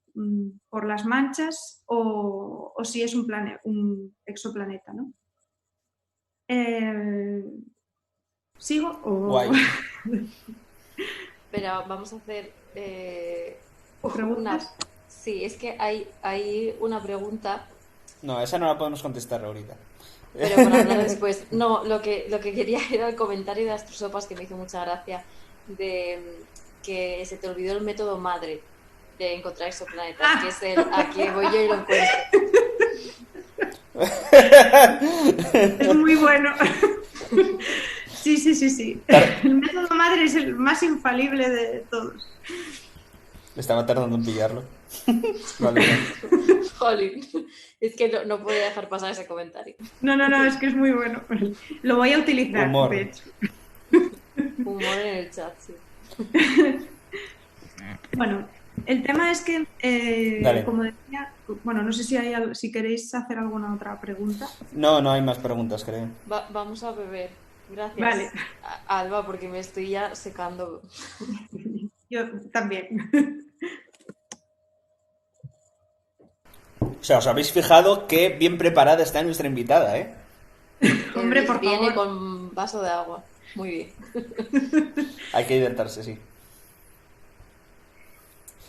las manchas o si es un exoplaneta, ¿no? ¿Sigo? Guay. Pero vamos a hacer ¿Preguntas? Sí, es que hay una pregunta, No, esa no la podemos contestar ahorita. pero para hablar después. No, lo que quería era el comentario de Astrosopas, que me hizo mucha gracia, de que se te olvidó el método madre de encontrar exoplanetas, que es el aquí voy yo y lo encuentro. Es muy bueno. Sí. El método madre es el más infalible de todos. Estaba tardando en pillarlo. Vale. Jolín, es que no podía dejar pasar ese comentario. No, es que es muy bueno. Lo voy a utilizar, Humor. de hecho. Humor en el chat, sí. Bueno, el tema es que, Dale. como decía, bueno, no sé si queréis hacer alguna otra pregunta. No hay más preguntas, creo. Vamos a beber. Gracias, Vale. Alba, porque me estoy ya secando. Yo también. O sea, os habéis fijado qué bien preparada está nuestra invitada, ¿eh? Hombre, por Viene favor. con vaso de agua. Muy bien. Hay que hidratarse, sí.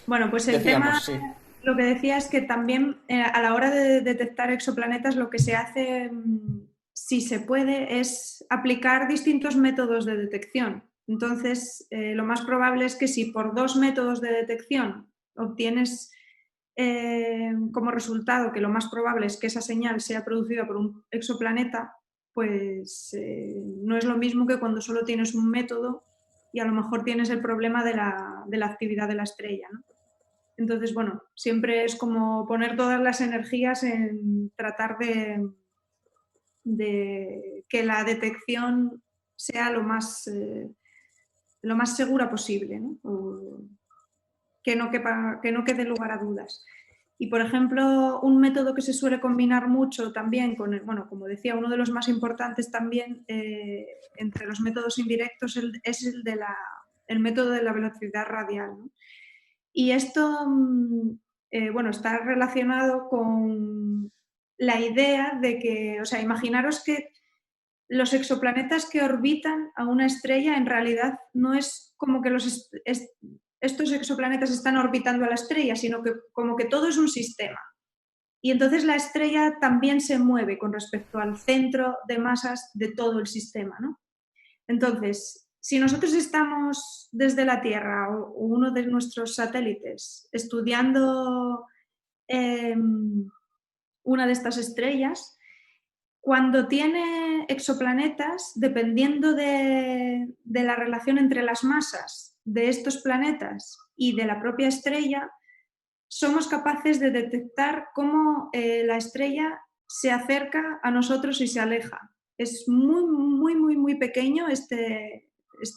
Bueno, pues el Decíamos, tema, sí. lo que decía es que también a la hora de detectar exoplanetas lo que se hace, si se puede, es aplicar distintos métodos de detección. Entonces, lo más probable es que si por 2 métodos de detección obtienes como resultado que lo más probable es que esa señal sea producida por un exoplaneta, pues no es lo mismo que cuando solo tienes un método y a lo mejor tienes el problema de la actividad de la estrella, ¿no? Entonces, bueno, siempre es como poner todas las energías en tratar de que la detección sea lo más segura posible, ¿no? Que no quede lugar a dudas. Y, por ejemplo, un método que se suele combinar mucho también con, bueno, como decía, uno de los más importantes también entre los métodos indirectos es el método de la velocidad radial, ¿no? Y esto, bueno, está relacionado con la idea de que, o sea, imaginaros que los exoplanetas que orbitan a una estrella en realidad no es como que estos exoplanetas están orbitando a la estrella, sino que como que todo es un sistema. Y entonces la estrella también se mueve con respecto al centro de masas de todo el sistema, ¿no? Entonces, si nosotros estamos desde la Tierra o uno de nuestros satélites estudiando una de estas estrellas, Cuando tiene exoplanetas, dependiendo de la relación entre las masas de estos planetas y de la propia estrella, somos capaces de detectar cómo la estrella se acerca a nosotros y se aleja. Es muy, muy, muy, muy pequeño este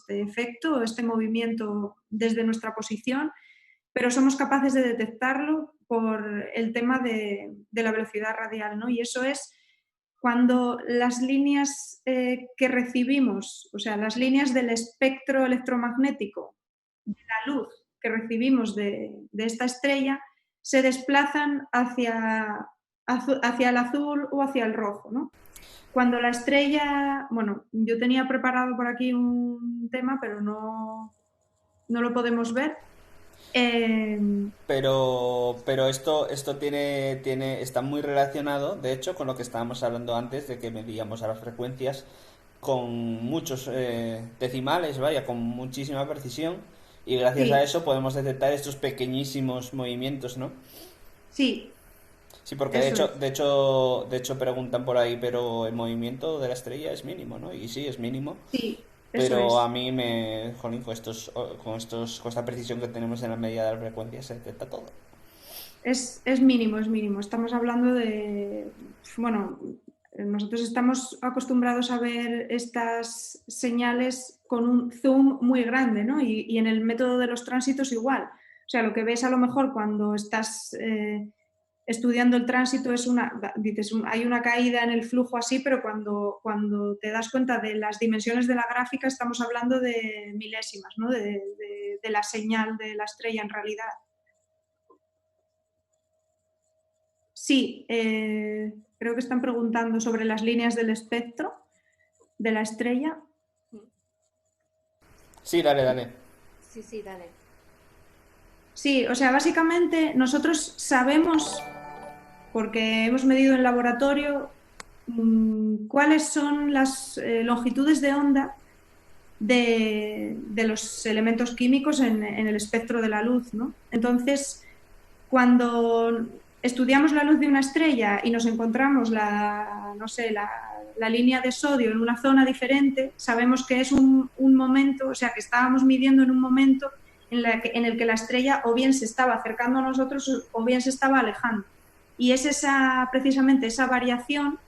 efecto, este movimiento desde nuestra posición, pero somos capaces de detectarlo por el tema de la velocidad radial, ¿no? Y eso es cuando las líneas que recibimos, o sea, las líneas del espectro electromagnético de la luz que recibimos de esta estrella, se desplazan hacia el azul o hacia el rojo, ¿no? Cuando la estrella, bueno, yo tenía preparado por aquí un tema, pero no lo podemos ver. Pero esto está muy relacionado, de hecho, con lo que estábamos hablando antes, de que medíamos a las frecuencias con muchos decimales, vaya, con muchísima precisión, y gracias a Sí, eso podemos detectar estos pequeñísimos movimientos, ¿no? sí, Sí, porque eso es. de hecho preguntan por ahí, pero el movimiento de la estrella es mínimo, ¿no? Y sí, es mínimo, Sí, eso pero a es. mí jolín, con esta precisión que tenemos en la medida de la frecuencia se detecta todo. Es mínimo, es mínimo. Estamos hablando de, bueno, nosotros estamos acostumbrados a ver estas señales con un zoom muy grande, ¿no? Y en el método de los tránsitos igual. O sea, lo que ves a lo mejor cuando estás estudiando el tránsito es dices, hay una caída en el flujo así, pero cuando te das cuenta de las dimensiones de la gráfica estamos hablando de milésimas, ¿no? De la señal de la estrella en realidad. Sí, creo que están preguntando sobre las líneas del espectro de la estrella. Sí, dale, dale. Sí, sí, dale. Sí, o sea, básicamente nosotros sabemos, porque hemos medido en laboratorio, cuáles son las longitudes de onda de los elementos químicos en el espectro de la luz, ¿no? Entonces, cuando estudiamos la luz de una estrella y nos encontramos no sé, la línea de sodio en una zona diferente, sabemos que es un momento, o sea, que estábamos midiendo en un momento en el que la estrella o bien se estaba acercando a nosotros o bien se estaba alejando. Y es precisamente esa variación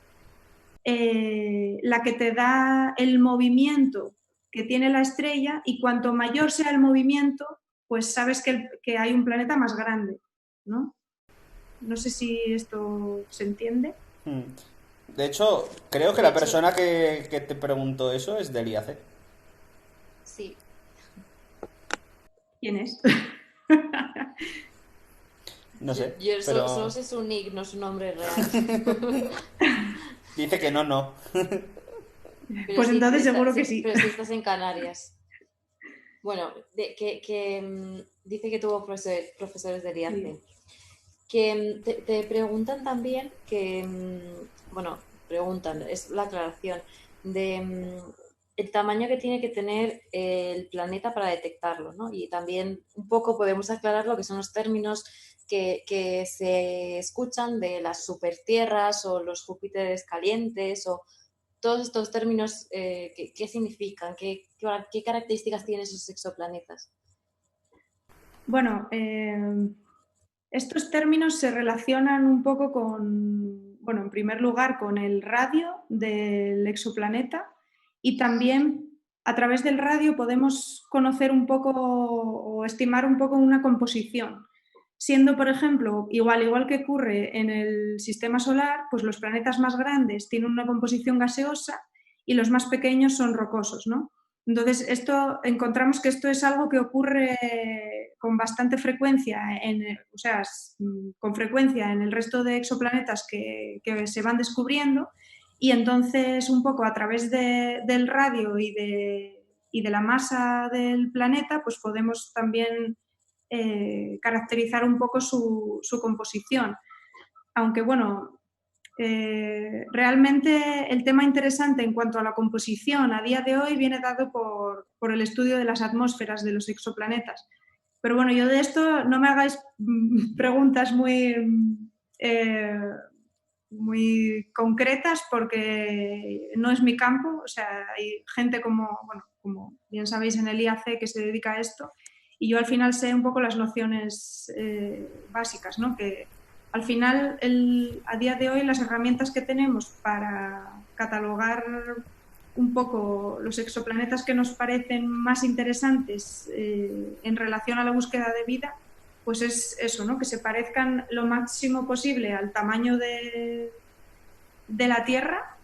la que te da el movimiento que tiene la estrella, y cuanto mayor sea el movimiento, pues sabes que hay un planeta más grande, ¿no? No sé si esto se entiende. Hmm. De hecho, creo que De la hecho, persona que te preguntó eso es del IAC. sí. ¿Quién es? No sé, Yo solo pero sé su nick, no su nombre real. dice que no, no. Pero Pues sí, entonces seguro que sí. pero sí estás en Canarias. Bueno, dice que tuvo profesores de Sí. IAC. Que te preguntan también bueno, preguntan, es la aclaración, de el tamaño que tiene que tener el planeta para detectarlo, ¿no? Y también un poco podemos aclarar lo que son los términos que se escuchan de las supertierras o los Júpiteres calientes o todos estos términos, ¿qué significan? ¿Qué características tienen esos exoplanetas? Bueno, estos términos se relacionan un poco con, bueno, en primer lugar, con el radio del exoplaneta, y también a través del radio podemos conocer un poco o estimar un poco una composición. Siendo, por ejemplo, igual que ocurre en el sistema solar, pues los planetas más grandes tienen una composición gaseosa y los más pequeños son rocosos, ¿no? Entonces, encontramos que esto es algo que ocurre con bastante frecuencia, o sea, con frecuencia en el resto de exoplanetas que se van descubriendo, y entonces un poco a través del radio y de la masa del planeta, pues podemos también caracterizar un poco su composición. Aunque bueno, realmente el tema interesante en cuanto a la composición a día de hoy viene dado por el estudio de las atmósferas de los exoplanetas. Pero bueno, yo de esto no me hagáis preguntas muy muy concretas porque no es mi campo. O sea, hay gente como bien sabéis en el IAC que se dedica a esto, y yo al final sé un poco las nociones básicas, ¿no? Que al final, a día de hoy, las herramientas que tenemos para catalogar un poco los exoplanetas que nos parecen más interesantes en relación a la búsqueda de vida, pues es eso, ¿no? Que se parezcan lo máximo posible al tamaño de la Tierra,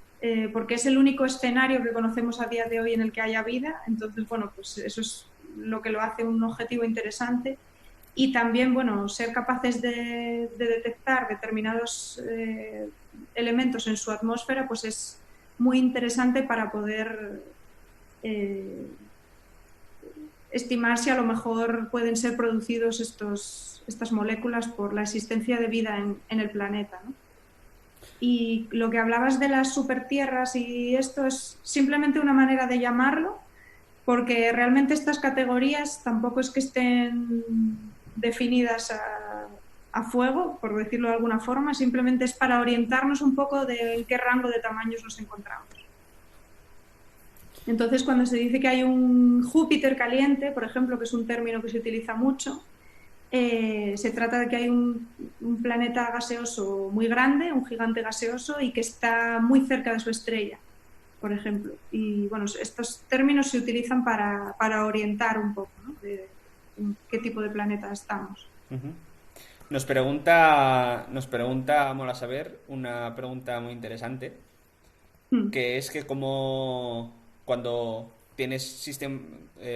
porque es el único escenario que conocemos a día de hoy en el que haya vida. Entonces, bueno, pues eso es lo que lo hace un objetivo interesante. Y también, bueno, ser capaces de detectar determinados elementos en su atmósfera, pues es muy interesante para poder estimar si a lo mejor pueden ser producidos estas moléculas por la existencia de vida en el planeta, ¿no? Y lo que hablabas de las supertierras y esto es simplemente una manera de llamarlo, porque realmente estas categorías tampoco es que estén definidas a fuego, por decirlo de alguna forma, simplemente es para orientarnos un poco de en qué rango de tamaños nos encontramos. Entonces, cuando se dice que hay un Júpiter caliente, por ejemplo, que es un término que se utiliza mucho, se trata de que hay un planeta gaseoso muy grande, un gigante gaseoso, y que está muy cerca de su estrella, por ejemplo. Y bueno, estos términos se utilizan para orientar un poco, ¿no? De en qué tipo de planeta estamos. Uh-huh. Nos pregunta Mola Saber, una pregunta muy interesante, que es que como cuando tienes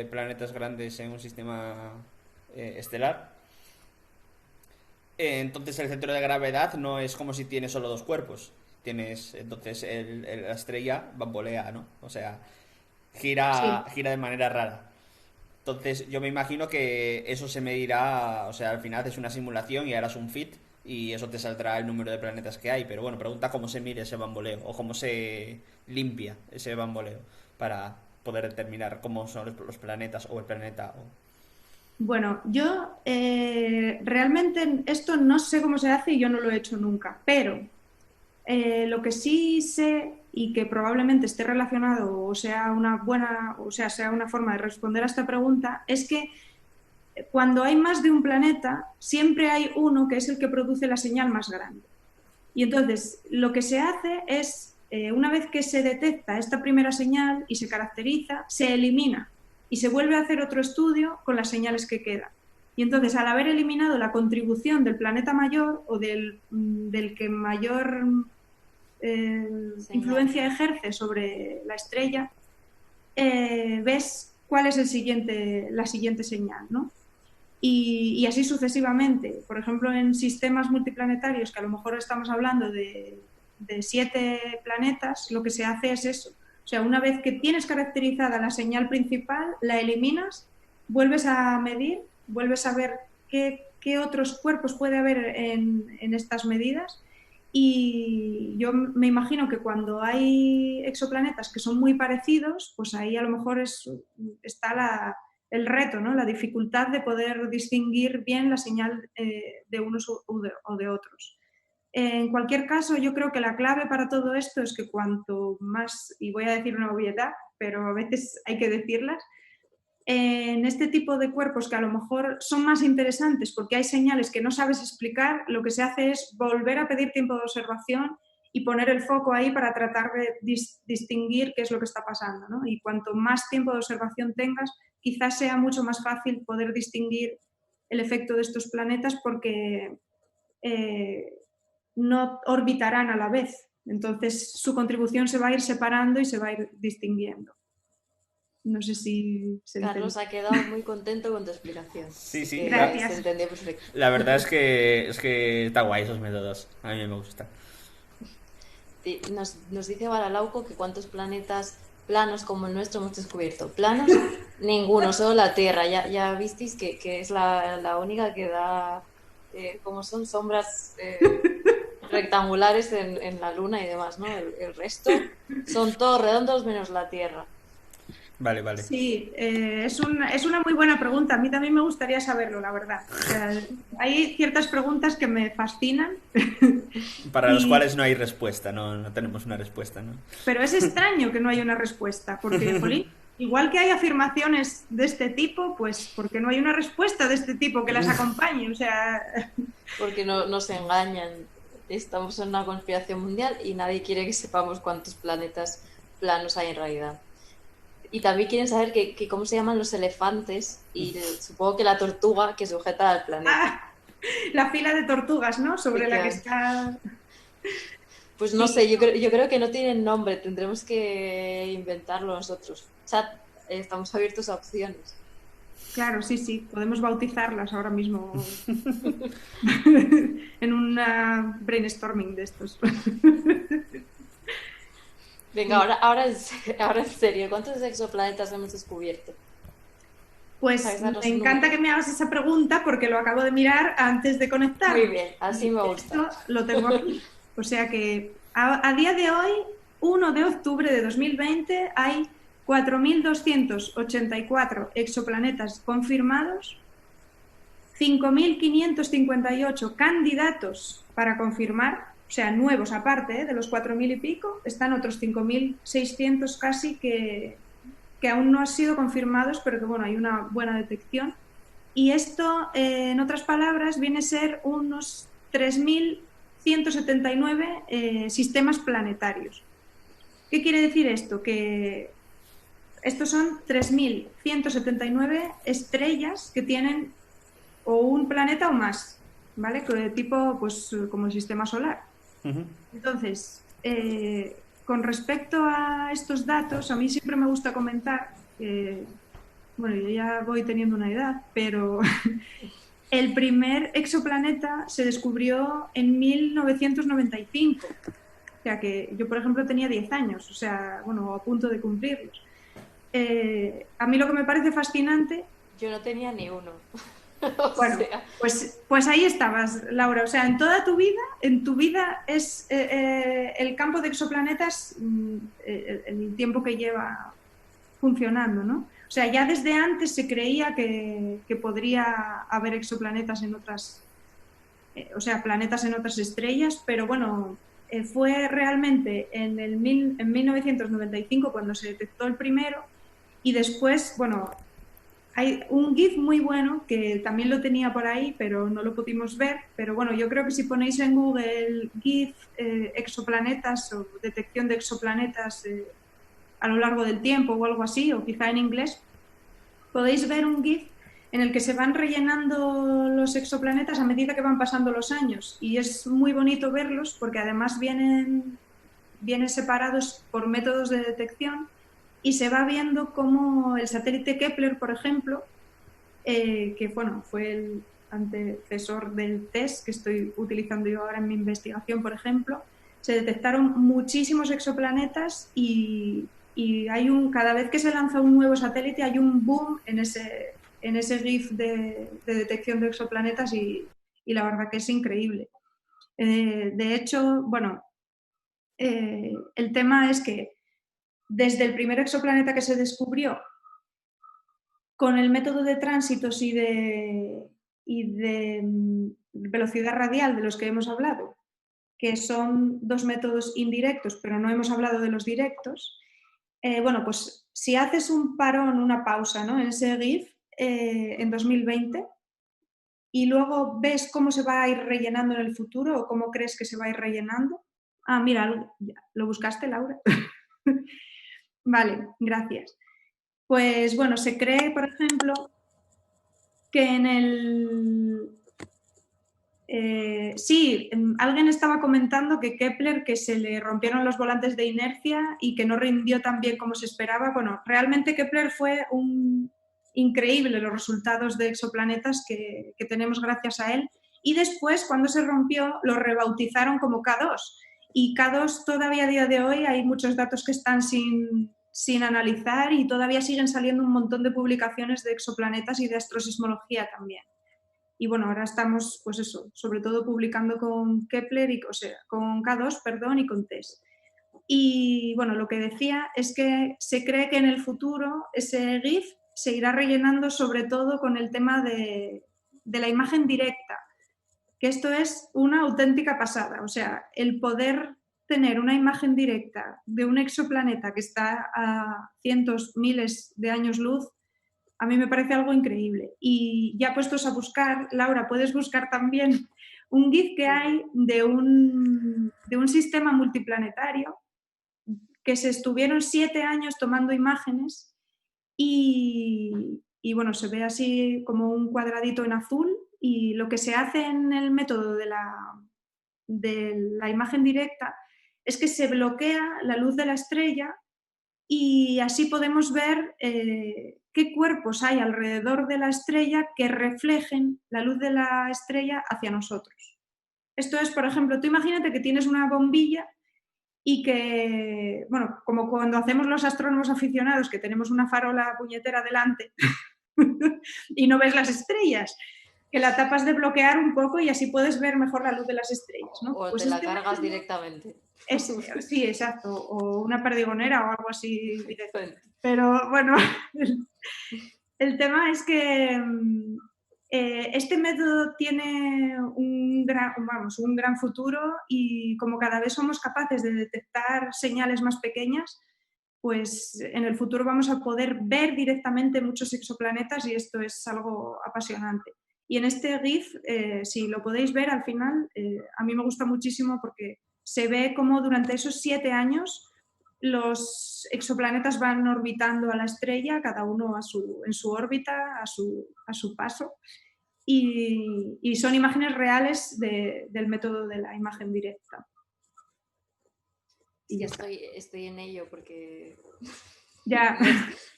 planetas grandes en un sistema estelar, entonces el centro de gravedad no es como si tienes solo dos cuerpos. Entonces la estrella bambolea, ¿no? O sea, gira de manera rara. Entonces yo me imagino que eso se medirá, o sea, al final haces una simulación y harás un fit y eso te saldrá el número de planetas que hay. Pero bueno, pregunta cómo se mide ese bamboleo o cómo se limpia ese bamboleo para poder determinar cómo son los planetas o el planeta. Bueno, yo realmente esto no sé cómo se hace y yo no lo he hecho nunca, pero lo que sí sé y que probablemente esté relacionado o sea sea una forma de responder a esta pregunta, es que cuando hay más de un planeta, siempre hay uno que es el que produce la señal más grande. Y entonces, lo que se hace es, una vez que se detecta esta primera señal y se caracteriza, se elimina y se vuelve a hacer otro estudio con las señales que quedan. Y entonces, al haber eliminado la contribución del planeta mayor o del que mayor influencia ejerce sobre la estrella, ves cuál es la siguiente señal, ¿no? Y así sucesivamente. Por ejemplo, en sistemas multiplanetarios, que a lo mejor estamos hablando de 7 planetas, lo que se hace es eso. O sea, una vez que tienes caracterizada la señal principal, la eliminas, vuelves a medir, vuelves a ver qué otros cuerpos puede haber en estas medidas. Y yo me imagino que cuando hay exoplanetas que son muy parecidos, pues ahí a lo mejor está el reto, ¿no? La dificultad de poder distinguir bien la señal de unos o de otros. En cualquier caso, yo creo que la clave para todo esto es que cuanto más, y voy a decir una obviedad, pero a veces hay que decirlas, en este tipo de cuerpos que a lo mejor son más interesantes porque hay señales que no sabes explicar, lo que se hace es volver a pedir tiempo de observación y poner el foco ahí para tratar de distinguir qué es lo que está pasando, ¿no? Y cuanto más tiempo de observación tengas, quizás sea mucho más fácil poder distinguir el efecto de estos planetas porque no orbitarán a la vez. Entonces su contribución se va a ir separando y se va a ir distinguiendo. No sé si se Carlos ha quedado muy contento con tu explicación. Sí, sí. Gracias. Se entendió perfecto. La verdad es que está guay esos métodos. A mí me gusta. Nos dice Baralauco que cuántos planetas planos como el nuestro hemos descubierto. Planos, ninguno, solo la Tierra. Ya visteis que es la única que da, como son sombras rectangulares en la Luna y demás, ¿no? El resto son todos redondos menos la Tierra. Vale, vale. Sí, es una muy buena pregunta. A mí también me gustaría saberlo, la verdad. O sea, hay ciertas preguntas que me fascinan, Para los y, cuales no hay respuesta, no, no tenemos una respuesta, ¿no? pero es extraño que no haya una respuesta, porque, jolín, igual que hay afirmaciones de este tipo, pues porque no hay una respuesta de este tipo que las acompañe. O sea, Porque no, nos engañan. Estamos en una conspiración mundial y nadie quiere que sepamos cuántos planetas planos hay en realidad. Y también quieren saber cómo se llaman los elefantes y supongo que la tortuga que sujeta al planeta. la fila de tortugas, ¿no? Sobre la que Efectivamente. está... Pues no Sí, sé, yo creo que no tienen nombre, tendremos que inventarlo nosotros. Chat, estamos abiertos a opciones. claro, sí, sí, podemos bautizarlas ahora mismo en una brainstorming de estos. Venga, Sí. ahora en serio, ¿cuántos exoplanetas hemos descubierto? Pues ¿Sabes me darnos un encanta número? que me hagas esa pregunta porque lo acabo de mirar antes de Muy conectarnos. bien, así Y me gusta. esto lo tengo aquí. O sea que a día de hoy, 1 de octubre de 2020, hay 4.284 exoplanetas confirmados, 5.558 candidatos para confirmar, o sea, nuevos aparte, de los 4.000 y pico, están otros 5.600 casi que aún no han sido confirmados, pero que bueno, hay una buena detección. Y esto, en otras palabras, viene a ser unos 3.179 sistemas planetarios. ¿Qué quiere decir esto? Que estos son 3.179 estrellas que tienen o un planeta o más, ¿vale? De tipo, pues, como el sistema solar. Ujú. Entonces, con respecto a estos datos, a mí siempre me gusta comentar que, bueno, yo ya voy teniendo una edad, pero el primer exoplaneta se descubrió en 1995. O sea que yo, por ejemplo, tenía 10 años, o sea, bueno, a punto de cumplirlos. A mí lo que me parece fascinante, Yo no tenía ni uno. O bueno, sea, pues ahí estabas, Laura. O sea, en tu vida es el campo de exoplanetas, el tiempo que lleva funcionando, ¿no? O sea, ya desde antes se creía que podría haber exoplanetas en otras, o sea, planetas en otras estrellas, pero bueno, fue realmente en 1995 cuando se detectó el primero, y después, bueno, hay un GIF muy bueno que también lo tenía por ahí, pero no lo pudimos ver. Pero bueno, yo creo que si ponéis en Google GIF exoplanetas o detección de exoplanetas a lo largo del tiempo o algo así, o quizá en inglés, podéis ver un GIF en el que se van rellenando los exoplanetas a medida que van pasando los años. Y es muy bonito verlos porque además vienen separados por métodos de detección, y se va viendo cómo el satélite Kepler, por ejemplo, que bueno, fue el antecesor del TESS que estoy utilizando yo ahora en mi investigación, por ejemplo, se detectaron muchísimos exoplanetas, y cada vez que se lanza un nuevo satélite hay un boom en ese GIF de detección de exoplanetas, y la verdad que es increíble. De hecho, bueno, el tema es que desde el primer exoplaneta que se descubrió, con el método de tránsitos y de velocidad radial de los que hemos hablado, que son dos métodos indirectos, pero no hemos hablado de los directos, bueno, pues si haces un parón, una pausa, ¿no?, en ese GIF en 2020, y luego ves cómo se va a ir rellenando en el futuro o cómo crees que se va a ir rellenando. Ah, mira, ¿lo buscaste, Laura? Vale, gracias. Pues bueno, se cree, por ejemplo, que en el... sí, alguien estaba comentando que Kepler, que se le rompieron los volantes de inercia y que no rindió tan bien como se esperaba. Bueno, realmente Kepler fue increíble los resultados de exoplanetas que tenemos gracias a él. Y después, cuando se rompió, lo rebautizaron como K2. Y K2 todavía a día de hoy hay muchos datos que están sin analizar, y todavía siguen saliendo un montón de publicaciones de exoplanetas y de astrosismología también. Y bueno, ahora estamos, pues eso, sobre todo publicando con Kepler, o sea, con K2, perdón, y con TESS. Y bueno, lo que decía es que se cree que en el futuro ese GIF se irá rellenando sobre todo con el tema de la imagen directa, que esto es una auténtica pasada. O sea, el poder tener una imagen directa de un exoplaneta que está a cientos, miles de años luz, a mí me parece algo increíble. Y ya puestos a buscar, Laura, puedes buscar también un GIF que hay de un sistema multiplanetario que se estuvieron 7 años tomando imágenes y bueno, se ve así como un cuadradito en azul y lo que se hace en el método de la imagen directa es que se bloquea la luz de la estrella y así podemos ver qué cuerpos hay alrededor de la estrella que reflejen la luz de la estrella hacia nosotros. Esto es, por ejemplo, tú imagínate que tienes una bombilla y que, bueno, como cuando hacemos los astrónomos aficionados, que tenemos una farola puñetera delante y no ves las estrellas, que la tapas de bloquear un poco y así puedes ver mejor la luz de las estrellas, ¿no? O Pues te la cargas directamente. Sí, exacto, o una perdigonera o algo así directo. Pero bueno, el tema es que este método tiene un gran futuro y como cada vez somos capaces de detectar señales más pequeñas, pues en el futuro vamos a poder ver directamente muchos exoplanetas y esto es algo apasionante. Y en este GIF, si lo podéis ver al final, a mí me gusta muchísimo porque se ve como durante esos 7 años los exoplanetas van orbitando a la estrella, cada uno en su órbita, a su paso, y son imágenes reales del método de la imagen directa. Y ya estoy en ello porque ya.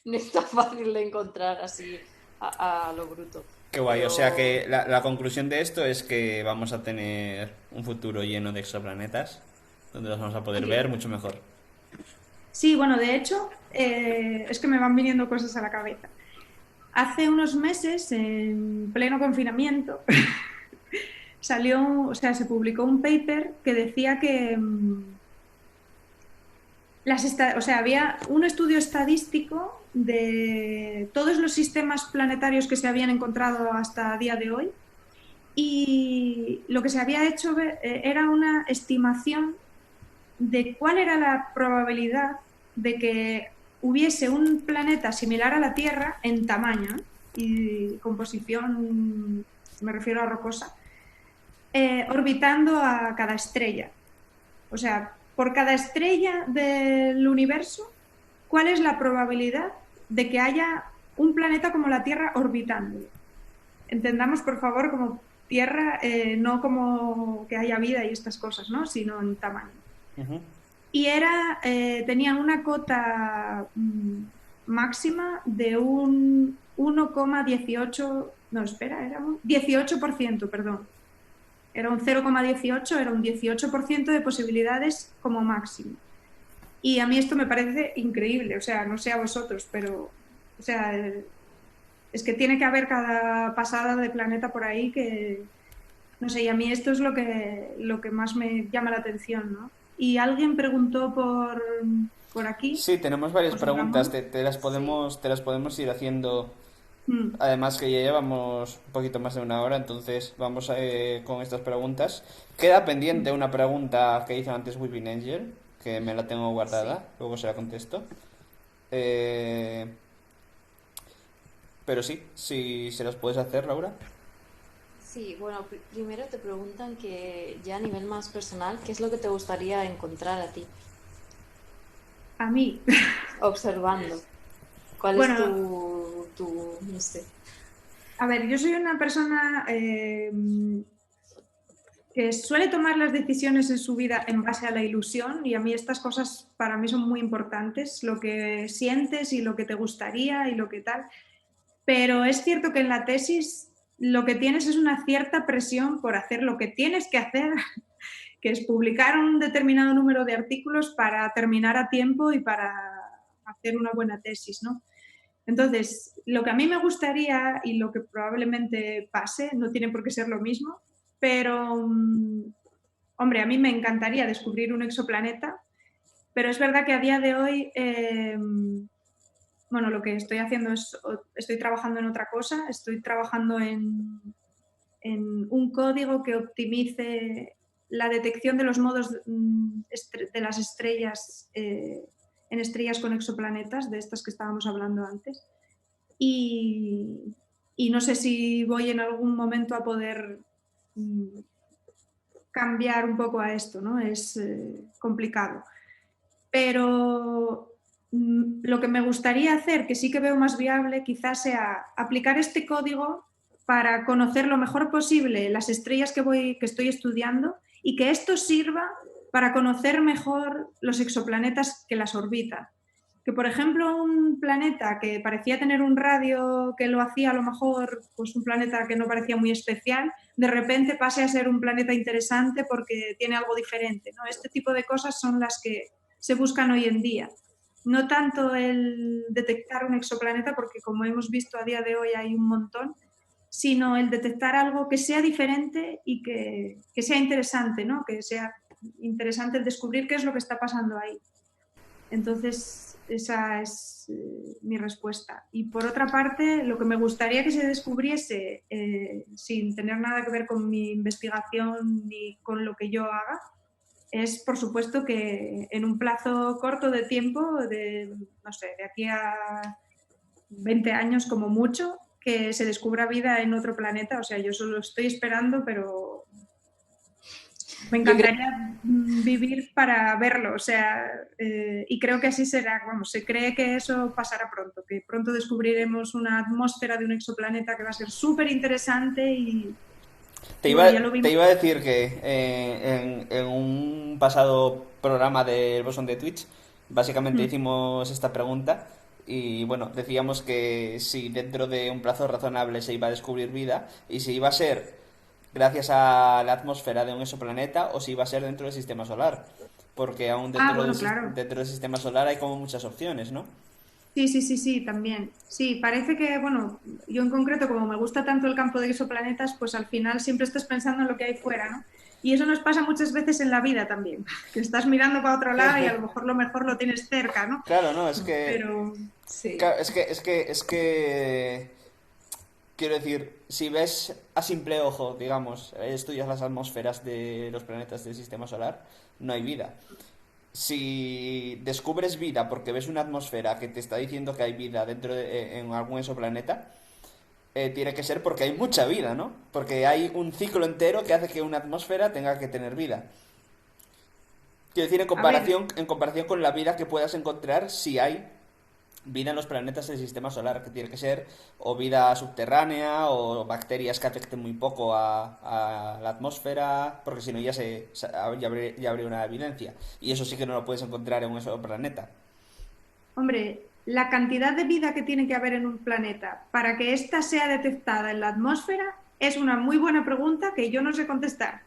no está fácil de encontrar así a lo bruto. Qué guay, o sea que la conclusión de esto es que vamos a tener un futuro lleno de exoplanetas, donde los vamos a poder ver mucho mejor. Sí, bueno, de hecho, es que me van viniendo cosas a la cabeza. Hace unos meses, en pleno confinamiento, se publicó un paper que decía que había un estudio estadístico de todos los sistemas planetarios que se habían encontrado hasta el día de hoy y lo que se había hecho era una estimación de cuál era la probabilidad de que hubiese un planeta similar a la Tierra en tamaño y composición, me refiero a rocosa, orbitando a cada estrella. O sea, por cada estrella del universo, ¿cuál es la probabilidad de que haya un planeta como la Tierra orbitando? Entendamos, por favor, como Tierra, no como que haya vida y estas cosas, ¿no? Sino en tamaño. Uh-huh. Y tenían una cota máxima de un 1,18, no, espera, era un 18%, perdón. Era un 0,18, era un 18% de posibilidades como máximo. Y a mí esto me parece increíble, o sea, no sé a vosotros, pero, o sea, es que tiene que haber cada pasada de planeta por ahí que, no sé, y a mí esto es lo que más me llama la atención, ¿no? Y alguien preguntó por aquí. Sí, tenemos varias preguntas, te las podemos ir haciendo. Además que ya llevamos un poquito más de una hora, entonces vamos con estas preguntas. Queda pendiente una pregunta que hizo antes Weeping Angel, que me la tengo guardada, luego se la contesto. Pero sí, si se las puedes hacer, Laura. Sí, bueno, primero te preguntan que ya a nivel más personal, ¿qué es lo que te gustaría encontrar a ti? A mí. Observando. ¿Cuál es tu, no sé? A ver, yo soy una persona que suele tomar las decisiones en su vida en base a la ilusión y a mí estas cosas para mí son muy importantes, lo que sientes y lo que te gustaría y lo que tal. Pero es cierto que en la tesis lo que tienes es una cierta presión por hacer lo que tienes que hacer, que es publicar un determinado número de artículos para terminar a tiempo y para hacer una buena tesis, ¿no? Entonces, lo que a mí me gustaría y lo que probablemente pase, no tiene por qué ser lo mismo, pero, hombre, a mí me encantaría descubrir un exoplaneta Pero es verdad que a día de hoy, bueno, lo que estoy haciendo es, estoy trabajando en otra cosa, estoy trabajando en un código que optimice la detección de los modos de las estrellas en estrellas con exoplanetas, de estas que estábamos hablando antes. Y no sé si voy en algún momento a poder cambiar un poco a esto, ¿no? Es complicado. Pero lo que me gustaría hacer, que sí que veo más viable, quizás sea aplicar este código para conocer lo mejor posible las estrellas que estoy estudiando y que esto sirva para conocer mejor los exoplanetas que las orbitan. Que, por ejemplo, un planeta que parecía tener un radio que lo hacía a lo mejor pues un planeta que no parecía muy especial, de repente pase a ser un planeta interesante porque tiene algo diferente, ¿no? Este tipo de cosas son las que se buscan hoy en día. No tanto el detectar un exoplaneta, porque como hemos visto a día de hoy hay un montón, sino el detectar algo que sea diferente y que sea interesante, ¿no? Que sea interesante el descubrir qué es lo que está pasando ahí. Entonces, esa es mi respuesta. Y por otra parte, lo que me gustaría que se descubriese, sin tener nada que ver con mi investigación ni con lo que yo haga, es, por supuesto, que en un plazo corto de tiempo, no sé, de aquí a 20 años como mucho, que se descubra vida en otro planeta. O sea, yo solo estoy esperando, pero me encantaría vivir para verlo, o sea, y creo que así será, vamos, se cree que eso pasará pronto, que pronto descubriremos una atmósfera de un exoplaneta que va a ser súper interesante bueno, ya lo Te vimos. iba a decir que en un pasado programa del Bosón de Twitch, básicamente hicimos esta pregunta y bueno, decíamos que si dentro de un plazo razonable se iba a descubrir vida y si iba a ser gracias a la atmósfera de un exoplaneta o si iba a ser dentro del sistema solar. Porque aún Bueno, claro. dentro del sistema solar hay como muchas opciones, ¿no? Sí, sí, sí, sí, también. Sí, parece que, bueno, yo en concreto, como me gusta tanto el campo de exoplanetas, pues al final siempre estás pensando en lo que hay fuera, ¿no? Y eso nos pasa muchas veces en la vida también, que estás mirando para otro lado y a lo mejor lo tienes cerca, ¿no? Claro, no, es que... Pero Sí. Claro, es que quiero decir, si ves a simple ojo, digamos, estudias las atmósferas de los planetas del sistema solar, no hay vida. Si descubres vida porque ves una atmósfera que te está diciendo que hay vida en algún exoplaneta, tiene que ser porque hay mucha vida, ¿no? Porque hay un ciclo entero que hace que una atmósfera tenga que tener vida. Quiero decir, a ver, en comparación con la vida que puedas encontrar si hay vida en los planetas del sistema solar, que tiene que ser o vida subterránea o bacterias que afecten muy poco a la atmósfera, porque si no ya habría una evidencia. Y eso sí que no lo puedes encontrar en un solo planeta. hombre, la cantidad de vida que tiene que haber en un planeta para que ésta sea detectada en la atmósfera es una muy buena pregunta que yo no sé contestar,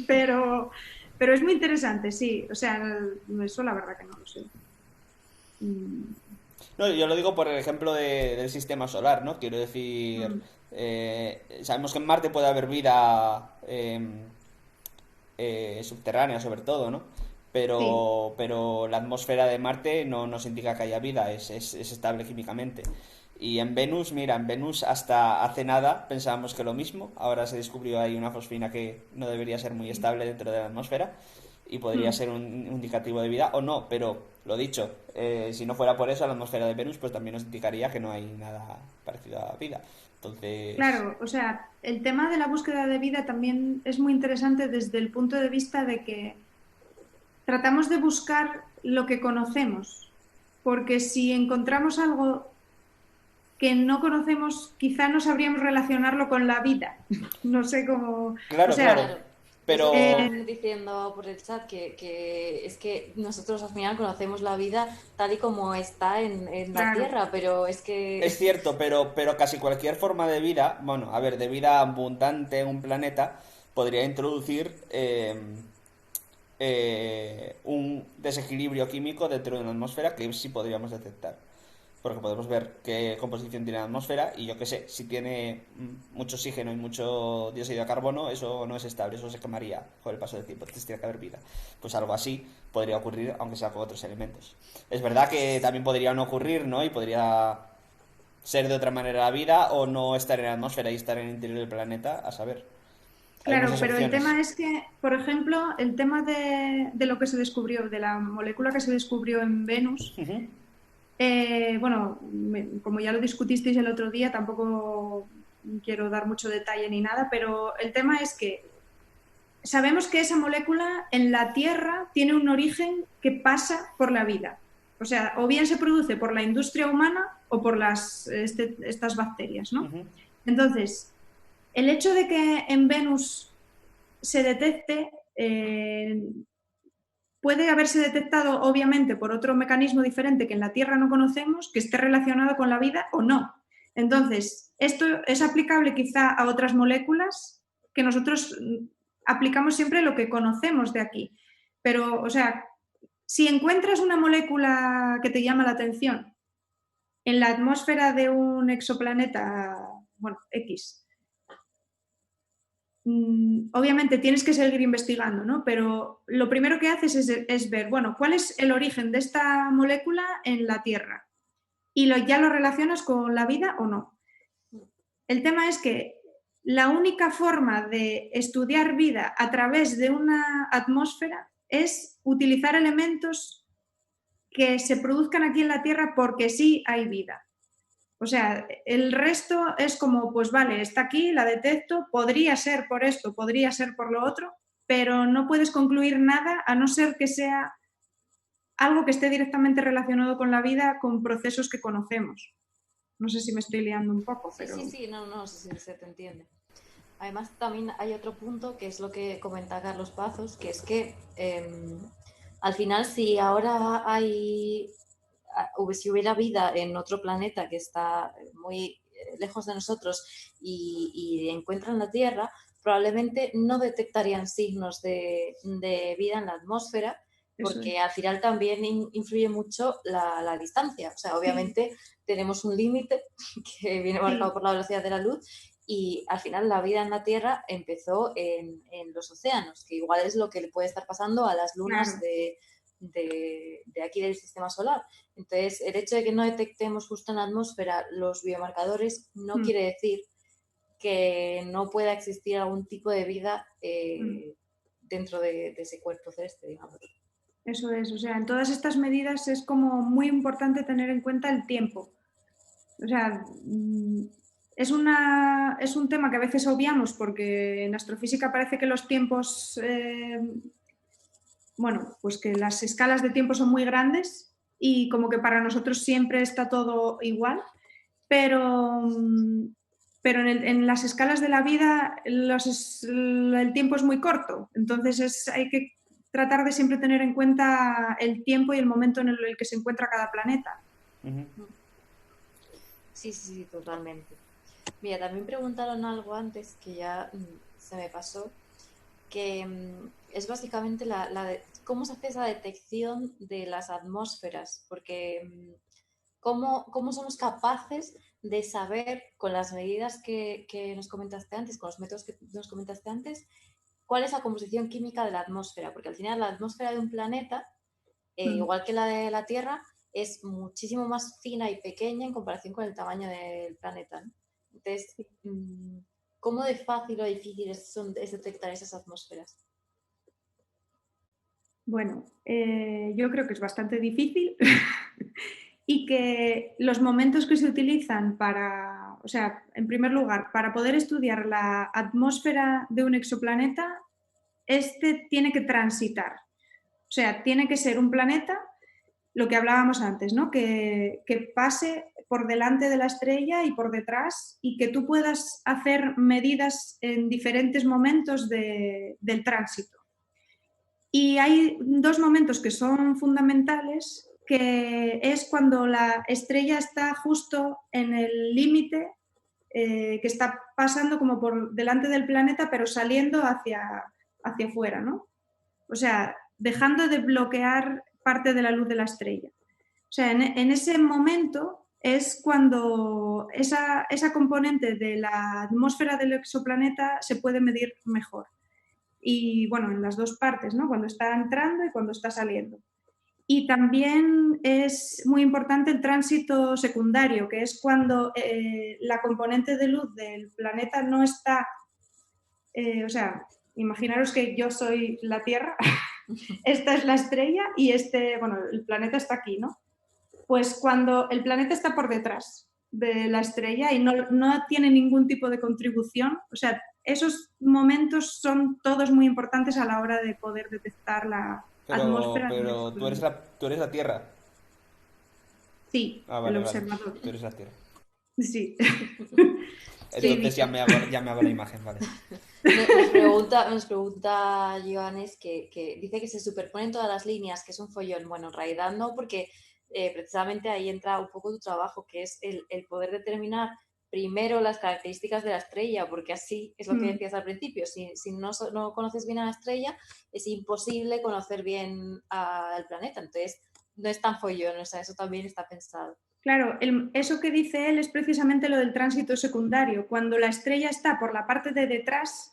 pero, pero es muy interesante, sí. O sea, eso la verdad que no lo sé. Mm, No, yo lo digo por el ejemplo del sistema solar, ¿no? Quiero decir, mm, sabemos que en Marte puede haber vida subterránea sobre todo, ¿no? sí. Pero la atmósfera de Marte no nos indica que haya vida, es estable químicamente. Y en Venus, mira, en Venus hasta hace nada pensábamos que lo mismo, ahora se descubrió ahí una fosfina que no debería ser muy estable dentro de la atmósfera y podría Mm. ser un indicativo de vida o no, pero lo dicho, si no fuera por eso, la atmósfera de Venus pues también nos indicaría que no hay nada parecido a vida. Entonces, Claro, o sea, el tema de la búsqueda de vida también es muy interesante desde el punto de vista de que tratamos de buscar lo que conocemos, porque si encontramos algo que no conocemos, quizá no sabríamos relacionarlo con la vida. No sé cómo, o claro, claro, sea, Claro, eso pero están diciendo por el chat, que es que nosotros al final conocemos la vida tal y como está en la claro, Tierra, pero es es que, cierto, pero casi cualquier forma de vida, bueno, a ver, de vida abundante en un planeta, podría introducir un desequilibrio químico dentro de una atmósfera que sí podríamos detectar. porque podemos ver qué composición tiene la atmósfera y yo qué sé, si tiene mucho oxígeno y mucho dióxido de carbono, eso no es estable, eso se quemaría con el paso del tiempo, entonces tiene que haber vida. Pues algo así podría ocurrir, aunque sea con otros elementos. Es verdad que también podría no ocurrir, ¿no? Y podría ser de otra manera la vida o no estar en la atmósfera y estar en el interior del planeta, a saber. Hay Claro, muchas pero el opciones. tema es que, por ejemplo, el tema de lo que se descubrió, de la molécula que se descubrió en Venus, Ujú, bueno, como ya lo discutisteis el otro día, tampoco quiero dar mucho detalle ni nada, pero el tema es que sabemos que esa molécula en la Tierra tiene un origen que pasa por la vida. O sea, o bien se produce por la industria humana o por estas bacterias, ¿no? ujú. Entonces, el hecho de que en Venus se detecte, puede haberse detectado obviamente por otro mecanismo diferente que en la Tierra no conocemos, que esté relacionado con la vida o no. Entonces, esto es aplicable quizá a otras moléculas que nosotros aplicamos siempre lo que conocemos de aquí. Pero, o sea, si encuentras una molécula que te llama la atención en la atmósfera de un exoplaneta, bueno, X, obviamente tienes que seguir investigando, ¿no? Pero lo primero que haces es ver, bueno, ¿cuál es el origen de esta molécula en la Tierra? Y ya lo relacionas con la vida o no. El tema es que la única forma de estudiar vida a través de una atmósfera es utilizar elementos que se produzcan aquí en la Tierra porque sí hay vida. O sea, el resto es como, pues vale, está aquí, la detecto, podría ser por esto, podría ser por lo otro, pero no puedes concluir nada a no ser que sea algo que esté directamente relacionado con la vida, con procesos que conocemos. No sé si me estoy liando un poco, Sí, pero... sí, sí, no, no, sí, sí, se te entiende. Además, también hay otro punto que es lo que comenta Carlos Pazos, que es que al final, si ahora si hubiera vida en otro planeta que está muy lejos de nosotros y encuentran la Tierra, probablemente no detectarían signos de vida en la atmósfera, Eso porque es. al final también influye mucho la distancia. O sea, Sí, obviamente tenemos un límite que viene marcado sí, por la velocidad de la luz y al final la vida en la Tierra empezó en los océanos, que igual es lo que le puede estar pasando a las lunas claro. de aquí del sistema solar. Entonces, el hecho de que no detectemos justo en la atmósfera los biomarcadores no Mm, quiere decir que no pueda existir algún tipo de vida mm. dentro de ese cuerpo celeste, digamos. Eso es. O sea, en todas estas medidas es como muy importante tener en cuenta el tiempo. O sea, es un tema que a veces obviamos porque en astrofísica parece que los tiempos, bueno, pues que las escalas de tiempo son muy grandes y como que para nosotros siempre está todo igual, pero, pero en las escalas de la vida el tiempo es muy corto, entonces hay que tratar de siempre tener en cuenta el tiempo y el momento en el que se encuentra cada planeta. Ujú. Sí, sí, sí, totalmente. Mira, también preguntaron algo antes que ya se me pasó, que es básicamente cómo se hace esa detección de las atmósferas, porque cómo somos capaces de saber con las medidas que nos comentaste antes, con los métodos que nos comentaste antes, cuál es la composición química de la atmósfera, porque al final la atmósfera de un planeta, Mm. igual que la de la Tierra, es muchísimo más fina y pequeña en comparación con el tamaño del planeta, ¿no? Entonces, ¿cómo de fácil o difícil es detectar esas atmósferas? Bueno, yo creo que es bastante difícil y que los momentos que se utilizan para, o sea, en primer lugar, para poder estudiar la atmósfera de un exoplaneta, este tiene que transitar. O sea, tiene que ser un planeta, lo que hablábamos antes, ¿no? Que pase por delante de la estrella y por detrás y que tú puedas hacer medidas en diferentes momentos del tránsito. Y hay dos momentos que son fundamentales, que es cuando la estrella está justo en el límite, que está pasando como por delante del planeta, pero saliendo hacia afuera, ¿no? O sea, dejando de bloquear parte de la luz de la estrella. O sea, en ese momento es cuando esa componente de la atmósfera del exoplaneta se puede medir mejor. Y bueno, en las dos partes, ¿no? Cuando está entrando y cuando está saliendo. Y también es muy importante el tránsito secundario, que es cuando la componente de luz del planeta no está, o sea, imaginaros que yo soy la Tierra, esta es la estrella y bueno, el planeta está aquí, ¿no? Pues cuando el planeta está por detrás de la estrella y no tiene ningún tipo de contribución, o sea, esos momentos son todos muy importantes a la hora de poder detectar la atmósfera del Pero exoplaneta. tú eres la Tierra. Sí, Ah, el vale, vale. observador. Tú eres la Tierra. Sí. Sí, Entonces Vicky. ya me hago la imagen, vale. Nos pregunta Joanes que dice que se superponen todas las líneas, que es un follón. Bueno, en realidad no, porque precisamente ahí entra un poco tu trabajo, que es el poder determinar primero las características de la estrella, porque así es lo que decías al principio. Si no conoces bien a la estrella, es imposible conocer bien al planeta. Entonces, no es tan follón, o sea, eso también está pensado. Claro, eso que dice él es precisamente lo del tránsito secundario. Cuando la estrella está por la parte de detrás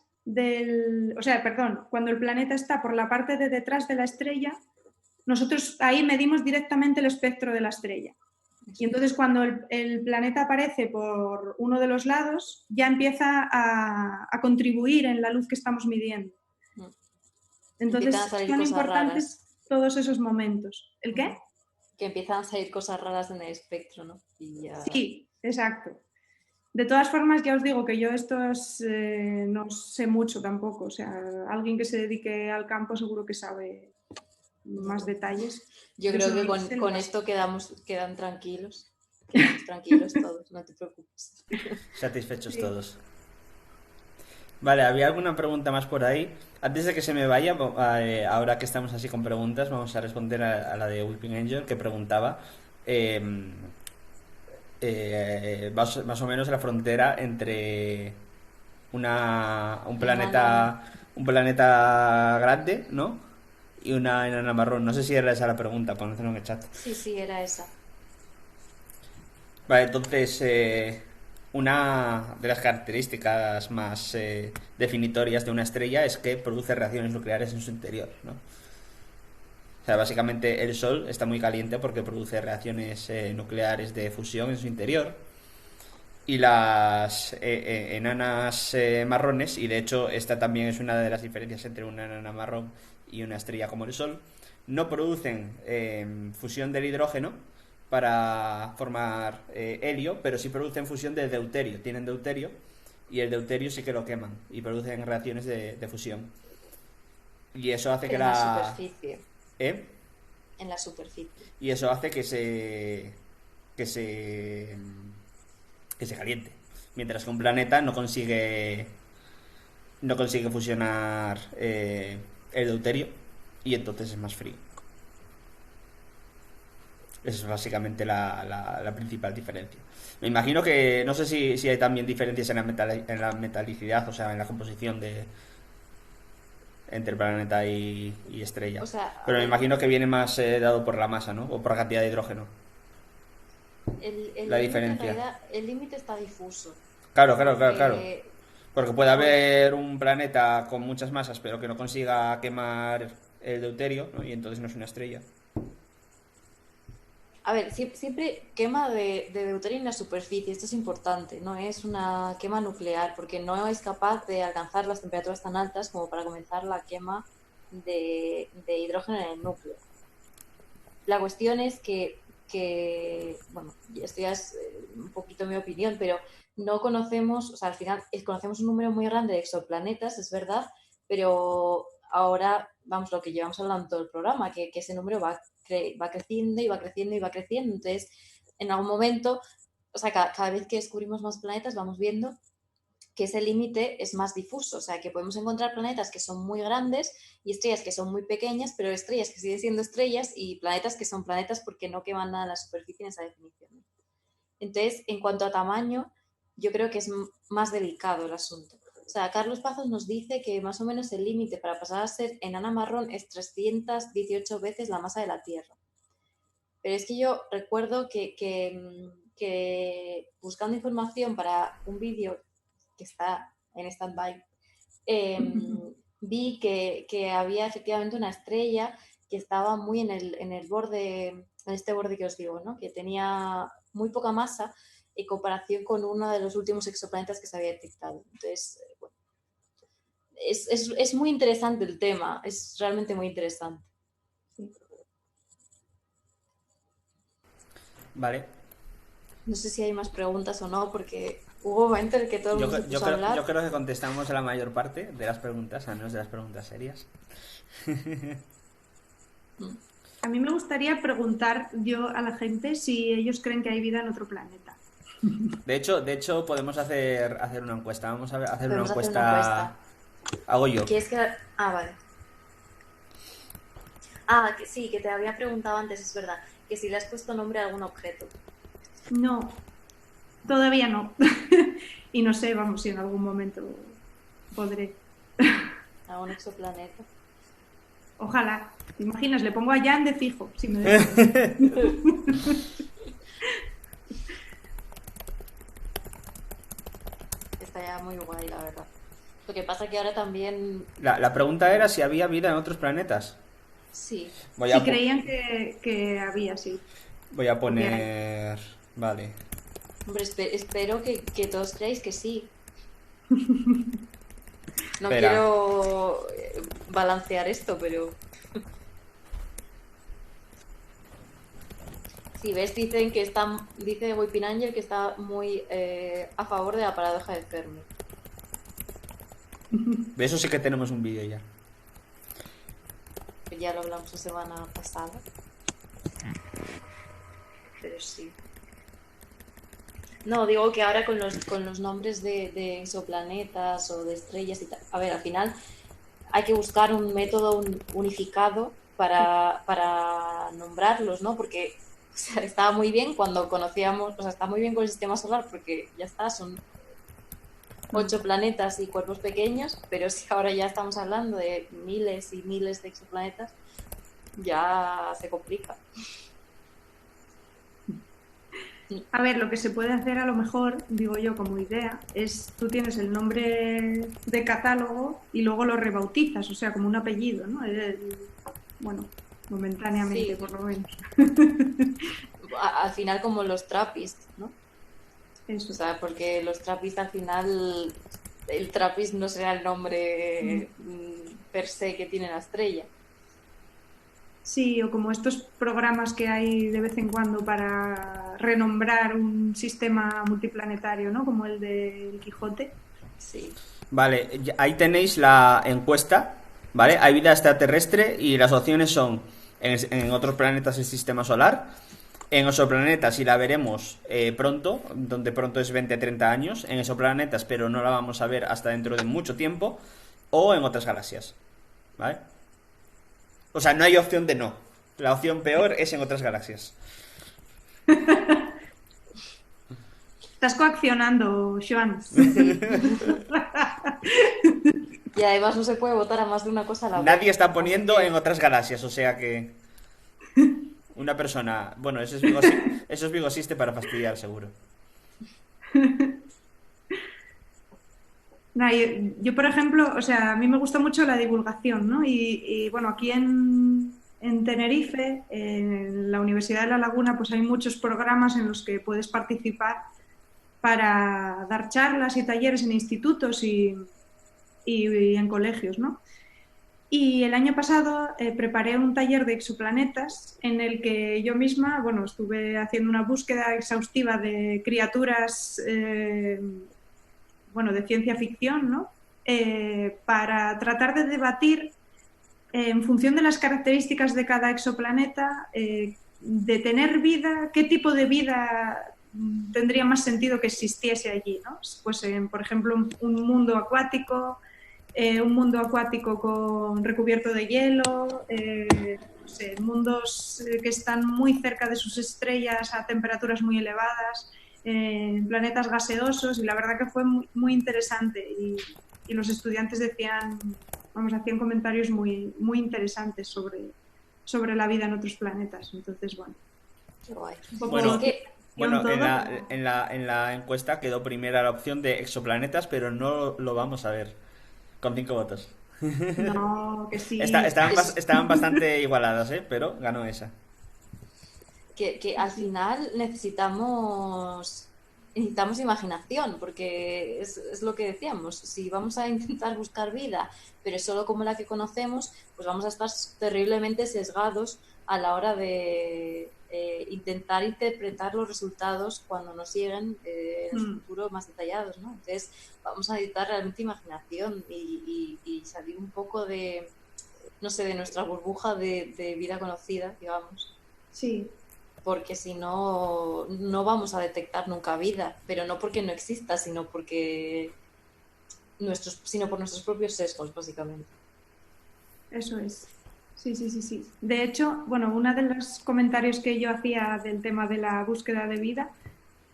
o sea, perdón, cuando el planeta está por la parte de detrás de la estrella, nosotros ahí medimos directamente el espectro de la estrella. Y entonces cuando el planeta aparece por uno de los lados, ya empieza a contribuir en la luz que estamos midiendo. Empiezan a Entonces salir son cosas importantes raras. todos esos momentos. ¿El qué? Que empiezan a salir cosas raras en el espectro, ¿no? Y ya... Sí, exacto. De todas formas, ya os digo que yo no sé mucho tampoco. O sea, alguien que se dedique al campo seguro que sabe más detalles. Yo Yo creo que solo sé lo con básico. esto quedan tranquilos. Quedamos tranquilos todos, no te preocupes. Satisfechos Sí. todos. Vale, ¿había alguna pregunta más por ahí? Antes de que se me vaya, ahora que estamos así con preguntas, vamos a responder a la de Weeping Angel que preguntaba eh, más o menos la frontera entre Enana marrón. un planeta grande, ¿no? Y una enana marrón. No sé si era esa la pregunta, ponedlo en el chat. Sí, sí, era esa. Vale, entonces, una de las características más definitorias de una estrella es que produce reacciones nucleares en su interior, ¿no? O sea, básicamente el Sol está muy caliente porque produce reacciones nucleares de fusión en su interior. Y las enanas marrones, y de hecho esta también es una de las diferencias entre una enana marrón y una estrella como el Sol, no producen fusión del hidrógeno para formar helio, pero sí producen fusión de deuterio. Tienen deuterio y el deuterio sí que lo queman y producen reacciones de fusión. Y eso hace que Pero en la la... superficie. ¿Eh? En la superficie. Y eso hace que se que se caliente. Mientras que un planeta no consigue fusionar el deuterio y entonces es más frío. Esa es básicamente la principal diferencia. Me imagino que, no sé si hay también diferencias en la metalicidad, o sea, en la composición entre planeta y estrella. O sea, a Pero me ver, imagino que viene más dado por la masa, ¿no? O por la cantidad de hidrógeno. el La límite en diferencia. realidad, el límite está difuso. Claro. Porque, Porque puede por, haber un planeta con muchas masas, pero que no consiga quemar el deuterio, ¿no? Y entonces no es una estrella. a ver, siempre quema de deuterio en la superficie, esto es importante, no es una quema nuclear, porque no es capaz de alcanzar las temperaturas tan altas como para comenzar la quema de hidrógeno en el núcleo. La cuestión es bueno, esto ya es un poquito mi opinión, pero no conocemos, o sea, al final conocemos un número muy grande de exoplanetas, es verdad, pero ahora, vamos, lo que llevamos hablando todo el programa, que ese número va creciendo y va creciendo y va creciendo. Entonces, en algún momento, o sea, cada vez que descubrimos más planetas, vamos viendo que ese límite es más difuso, o sea, que podemos encontrar planetas que son muy grandes y estrellas que son muy pequeñas, pero estrellas que siguen siendo estrellas y planetas que son planetas porque no queman nada en la superficie en esa definición. Entonces, en cuanto a tamaño, yo creo que es más delicado el asunto. O sea, Carlos Pazos nos dice que más o menos el límite para pasar a ser enana marrón es 318 veces la masa de la Tierra. Pero es que yo recuerdo que que buscando información para un vídeo que está en stand-by, vi que había efectivamente una estrella que estaba muy en el borde, en este borde que os digo, ¿no? Que tenía muy poca masa en comparación con uno de los últimos exoplanetas que se había detectado. Entonces, bueno, es muy interesante el tema, es realmente muy interesante. Vale. No sé si hay más preguntas o no, porque hubo un momento en el que todo el mundo se puso a hablar. Yo creo que contestamos a la mayor parte de las preguntas, al menos de las preguntas serias. A mí me gustaría preguntar yo a la gente si ellos creen que hay vida en otro planeta. De hecho podemos hacer una encuesta. Vamos a hacer una Podemos hacer encuesta. una encuesta. Hago yo. ¿Quieres que vale. Que sí, que te había preguntado antes, es verdad, que si le has puesto nombre a algún objeto. No, todavía no. Y no sé, vamos, si en algún momento podré. A un exoplaneta. Ojalá. ¿Te imaginas? Le pongo a Jan de fijo, si me deja. Estaría muy guay, la verdad. Lo que pasa que ahora también... La pregunta era si había vida en otros planetas. Sí. Si creían que había, sí. Voy a poner... Vale. Hombre, espero que todos creáis que sí. No Espera. quiero balancear esto, pero... Sí, ves, dicen que dice Whipping Angel que está muy a favor de la paradoja de Fermi. De eso sí que tenemos un vídeo ya. Ya lo hablamos la semana pasada. Pero sí. No, digo que ahora con los nombres de exoplanetas o de estrellas y tal. A ver, al final hay que buscar un método unificado para nombrarlos, ¿no? Porque o sea, estaba muy bien cuando conocíamos, o sea, está muy bien con el sistema solar porque ya está, son 8 planetas y cuerpos pequeños, pero si ahora ya estamos hablando de miles y miles de exoplanetas, ya se complica. A ver, lo que se puede hacer a lo mejor, digo yo como idea, es tú tienes el nombre de catálogo y luego lo rebautizas, o sea, como un apellido, ¿no? Bueno, momentáneamente, sí. Por lo menos. Al final como los Trappist, ¿no? Eso. O sea, porque los Trappist al final, el Trappist no será el nombre per se que tiene la estrella. Sí, o como estos programas que hay de vez en cuando para renombrar un sistema multiplanetario, ¿no? Como el del Quijote. Sí. Vale, ahí tenéis la encuesta, ¿vale? Hay vida extraterrestre y las opciones son en otros planetas del sistema solar, en exoplanetas y la veremos pronto, donde pronto es 20-30 años, en exoplanetas pero no la vamos a ver hasta dentro de mucho tiempo, o en otras galaxias, ¿vale? O sea, no hay opción de no. La opción peor es en otras galaxias. Estás coaccionando, Joan. Y además no se puede votar a más de una cosa a la vez. Nadie está poniendo en otras galaxias, o sea que... Una persona... Bueno, eso es Vigosiste para fastidiar, seguro. Yo, por ejemplo, o sea, a mí me gusta mucho la divulgación, ¿no? Y bueno, aquí en Tenerife, en la Universidad de La Laguna, pues hay muchos programas en los que puedes participar para dar charlas y talleres en institutos y en colegios, ¿no? Y el año pasado preparé un taller de exoplanetas en el que yo misma, bueno, estuve haciendo una búsqueda exhaustiva de criaturas... de ciencia ficción, ¿no? Para tratar de debatir en función de las características de cada exoplaneta, de tener vida, qué tipo de vida tendría más sentido que existiese allí, ¿no? Pues, por ejemplo, un mundo acuático con recubierto de hielo, mundos que están muy cerca de sus estrellas a temperaturas muy elevadas, planetas gaseosos, y la verdad que fue muy, muy interesante y los estudiantes hacían comentarios muy, muy interesantes sobre la vida en otros planetas. Entonces, bueno. Qué guay. Bueno, Bueno, todo. en la encuesta quedó primera la opción de exoplanetas, pero no lo vamos a ver. Con 5 votos. No, que sí. Es Estaban bastante igualadas, ¿eh? Pero ganó esa. que al final necesitamos imaginación, porque es lo que decíamos, si vamos a intentar buscar vida, pero solo como la que conocemos, pues vamos a estar terriblemente sesgados a la hora de intentar interpretar los resultados cuando nos lleguen en el Mm, futuro más detallados, ¿no? Entonces vamos a necesitar realmente imaginación y salir un poco de, no sé, de nuestra burbuja de vida conocida, digamos, sí, porque si no, no vamos a detectar nunca vida, pero no porque no exista, sino por nuestros propios sesgos, básicamente. eso es. Sí, sí, sí, sí. De hecho, bueno, uno de los comentarios que yo hacía del tema de la búsqueda de vida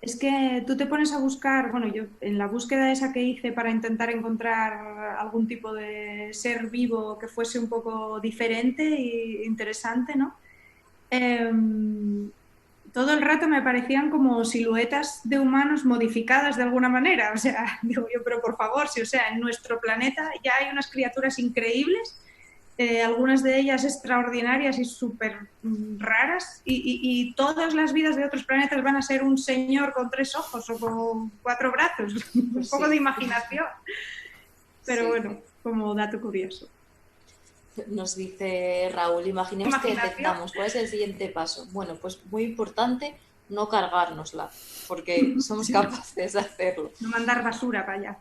es que tú te pones a buscar, bueno, yo en la búsqueda esa que hice para intentar encontrar algún tipo de ser vivo que fuese un poco diferente e interesante, ¿no? Todo el rato me parecían como siluetas de humanos modificadas de alguna manera. O sea, digo yo, pero por favor, si, o sea, en nuestro planeta ya hay unas criaturas increíbles, algunas de ellas extraordinarias y súper raras, y todas las vidas de otros planetas van a ser un señor con 3 ojos o con 4 brazos. Un Pues poco de sí, imaginación. Pero sí. bueno, como dato curioso. Nos dice Raúl, imaginemos que Imaginación, detectamos. ¿Cuál es el siguiente paso? Bueno, pues muy importante no cargárnosla, porque somos sí. capaces de hacerlo. No mandar basura para allá.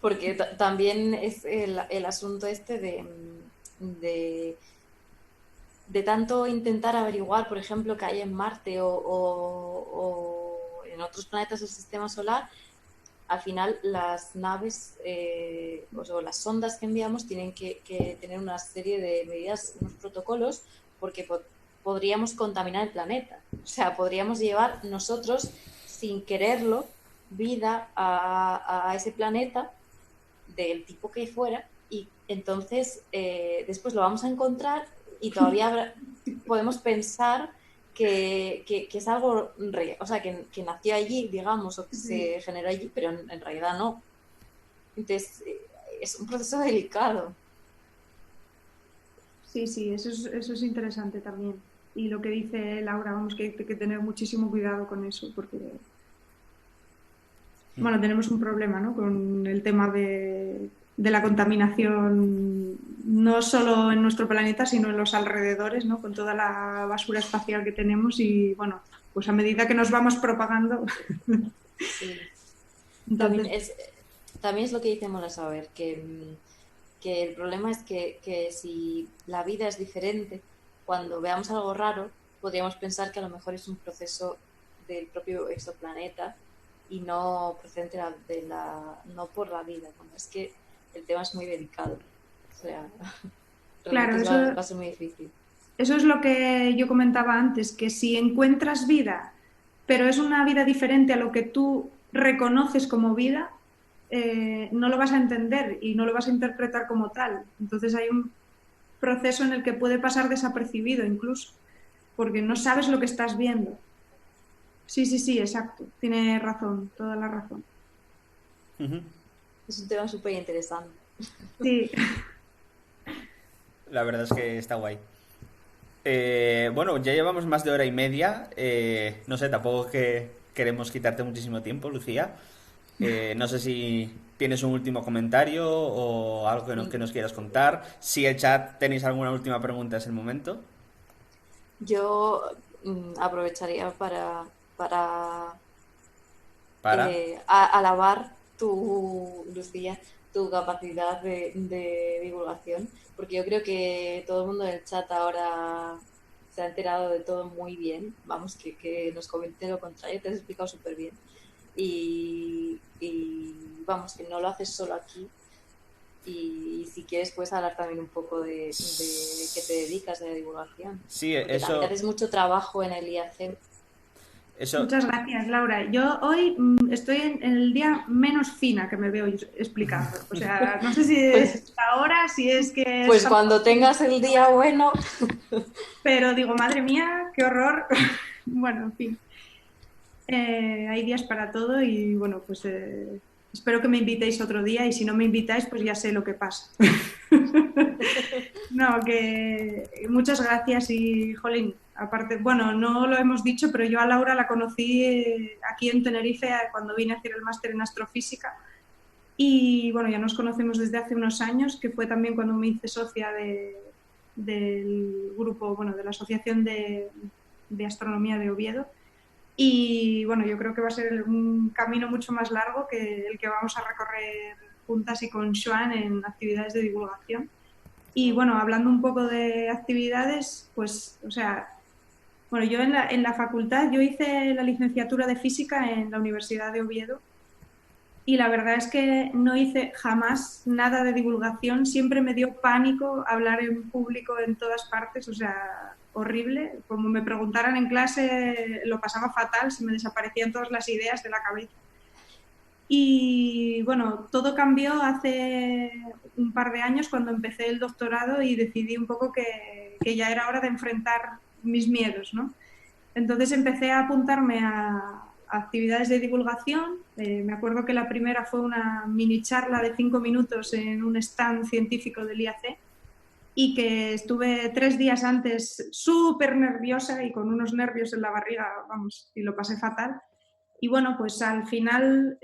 Porque también es el asunto este de, de tanto intentar averiguar, por ejemplo, qué hay en Marte o en otros planetas del sistema solar. Al final las naves o las sondas que enviamos tienen que tener una serie de medidas, unos protocolos, porque podríamos contaminar el planeta. O sea, podríamos llevar nosotros, sin quererlo, vida a ese planeta del tipo que fuera, y entonces después lo vamos a encontrar y todavía podemos pensar que es algo real, o sea, que nació allí, digamos, o que Sí, se generó allí, pero en realidad no. Entonces, es un proceso delicado. sí, sí, eso es interesante también. Y lo que dice Laura, vamos, que hay que tener muchísimo cuidado con eso, porque, bueno, tenemos un problema, ¿no? Con el tema de la contaminación, no solo en nuestro planeta, sino en los alrededores, ¿no? Con toda la basura espacial que tenemos y, bueno, pues a medida que nos vamos propagando, Sí. También entonces, es, también es lo que dice Mola Saber, que el problema es que si la vida es diferente, cuando veamos algo raro, podríamos pensar que a lo mejor es un proceso del propio exoplaneta y no procedente no por la vida. Bueno, es que el tema es muy delicado. O sea, claro, realmente va a ser muy difícil. eso es lo que yo comentaba antes, que si encuentras vida, pero es una vida diferente a lo que tú reconoces como vida, no lo vas a entender y no lo vas a interpretar como tal. Entonces hay un proceso en el que puede pasar desapercibido incluso, porque no sabes lo que estás viendo. Sí, sí, sí, exacto. Tiene razón, toda la razón. Ujú. Es un tema súper interesante. Sí, La verdad es que está guay. Bueno, ya llevamos más de hora y media. No sé, tampoco que queremos quitarte muchísimo tiempo, Lucía. No sé si tienes un último comentario o algo que nos quieras contar. Si el chat tenéis alguna última pregunta, es el momento. Yo aprovecharía para Para. alabar Lucía, tu capacidad de divulgación, porque yo creo que todo el mundo en el chat ahora se ha enterado de todo muy bien. Vamos, que nos comente lo contrario, te has explicado súper bien. Y vamos, que no lo haces solo aquí. Y si quieres, puedes hablar también un poco de qué te dedicas de la divulgación, Sí, porque también eso. haces mucho trabajo en el IAC. Eso. muchas gracias, Laura. Yo hoy estoy en el día menos fina que me veo explicando. O sea, no sé si Pues, es la hora, si es que pues estamos... cuando tengas el día bueno, Pero digo, madre mía, qué horror. Bueno, en fin. Hay días para todo y bueno, pues espero que me invitéis otro día y si no me invitáis, pues ya sé lo que pasa. No, que muchas gracias y, jolín, aparte, bueno, no lo hemos dicho, pero yo a Laura la conocí aquí en Tenerife cuando vine a hacer el máster en astrofísica y bueno, ya nos conocemos desde hace unos años, que fue también cuando me hice socia del grupo, bueno, de la Asociación de Astronomía de Oviedo. Y bueno, yo creo que va a ser un camino mucho más largo que el que vamos a recorrer juntas y con Joan en actividades de divulgación. Y bueno, hablando un poco de actividades, pues, o sea, bueno, yo en la facultad, yo hice la licenciatura de física en la Universidad de Oviedo y la verdad es que no hice jamás nada de divulgación, siempre me dio pánico hablar en público en todas partes, o sea, horrible. Como me preguntaran en clase, lo pasaba fatal, se me desaparecían todas las ideas de la cabeza. Y bueno, todo cambió hace un par de años cuando empecé el doctorado y decidí un poco que ya era hora de enfrentar mis miedos, ¿no? Entonces empecé a apuntarme a actividades de divulgación. Me acuerdo que la primera fue una mini charla de 5 minutos en un stand científico del IAC y que estuve 3 días antes súper nerviosa y con unos nervios en la barriga, vamos, y lo pasé fatal. Y bueno, pues al final,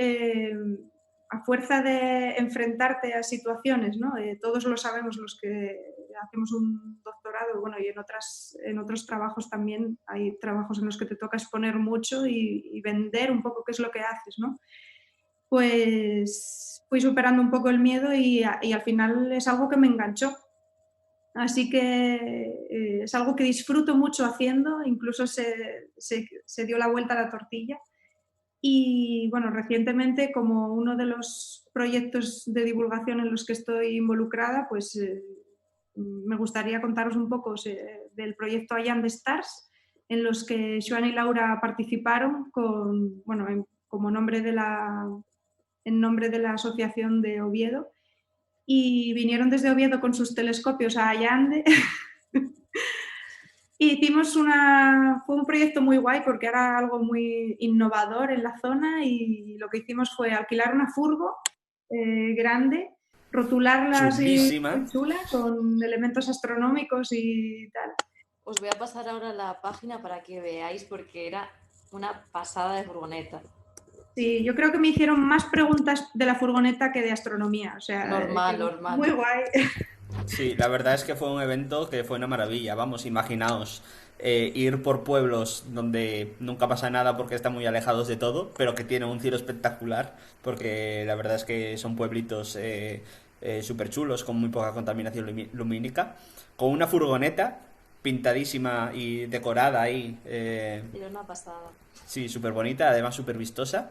a fuerza de enfrentarte a situaciones, ¿no? Todos lo sabemos los que hacemos un doctorado, bueno, y en otros trabajos también hay trabajos en los que te toca exponer mucho y vender un poco qué es lo que haces, ¿no? Pues fui superando un poco el miedo y al final es algo que me enganchó. Así que es algo que disfruto mucho haciendo, incluso se dio la vuelta a la tortilla. Y bueno, recientemente, como uno de los proyectos de divulgación en los que estoy involucrada, pues me gustaría contaros un poco del proyecto I Am the Stars, en los que Joan y Laura participaron con, bueno, como nombre en nombre de la Asociación de Oviedo, y vinieron desde Oviedo con sus telescopios a Allande. Y fue un proyecto muy guay porque era algo muy innovador en la zona y lo que hicimos fue alquilar una furgo grande, rotularla así Chulísima. muy chula con elementos astronómicos y tal. Os voy a pasar ahora la página para que veáis porque era una pasada de furgoneta. Sí, yo creo que me hicieron más preguntas de la furgoneta que de astronomía, o sea, Normal. muy guay. Sí, la verdad es que fue un evento que fue una maravilla. Vamos, imaginaos ir por pueblos donde nunca pasa nada porque están muy alejados de todo, pero que tienen un cielo espectacular, porque la verdad es que son pueblitos súper chulos, con muy poca contaminación lumínica, con una furgoneta pintadísima y decorada ahí. Era una pasada. Sí, súper bonita, además súper vistosa.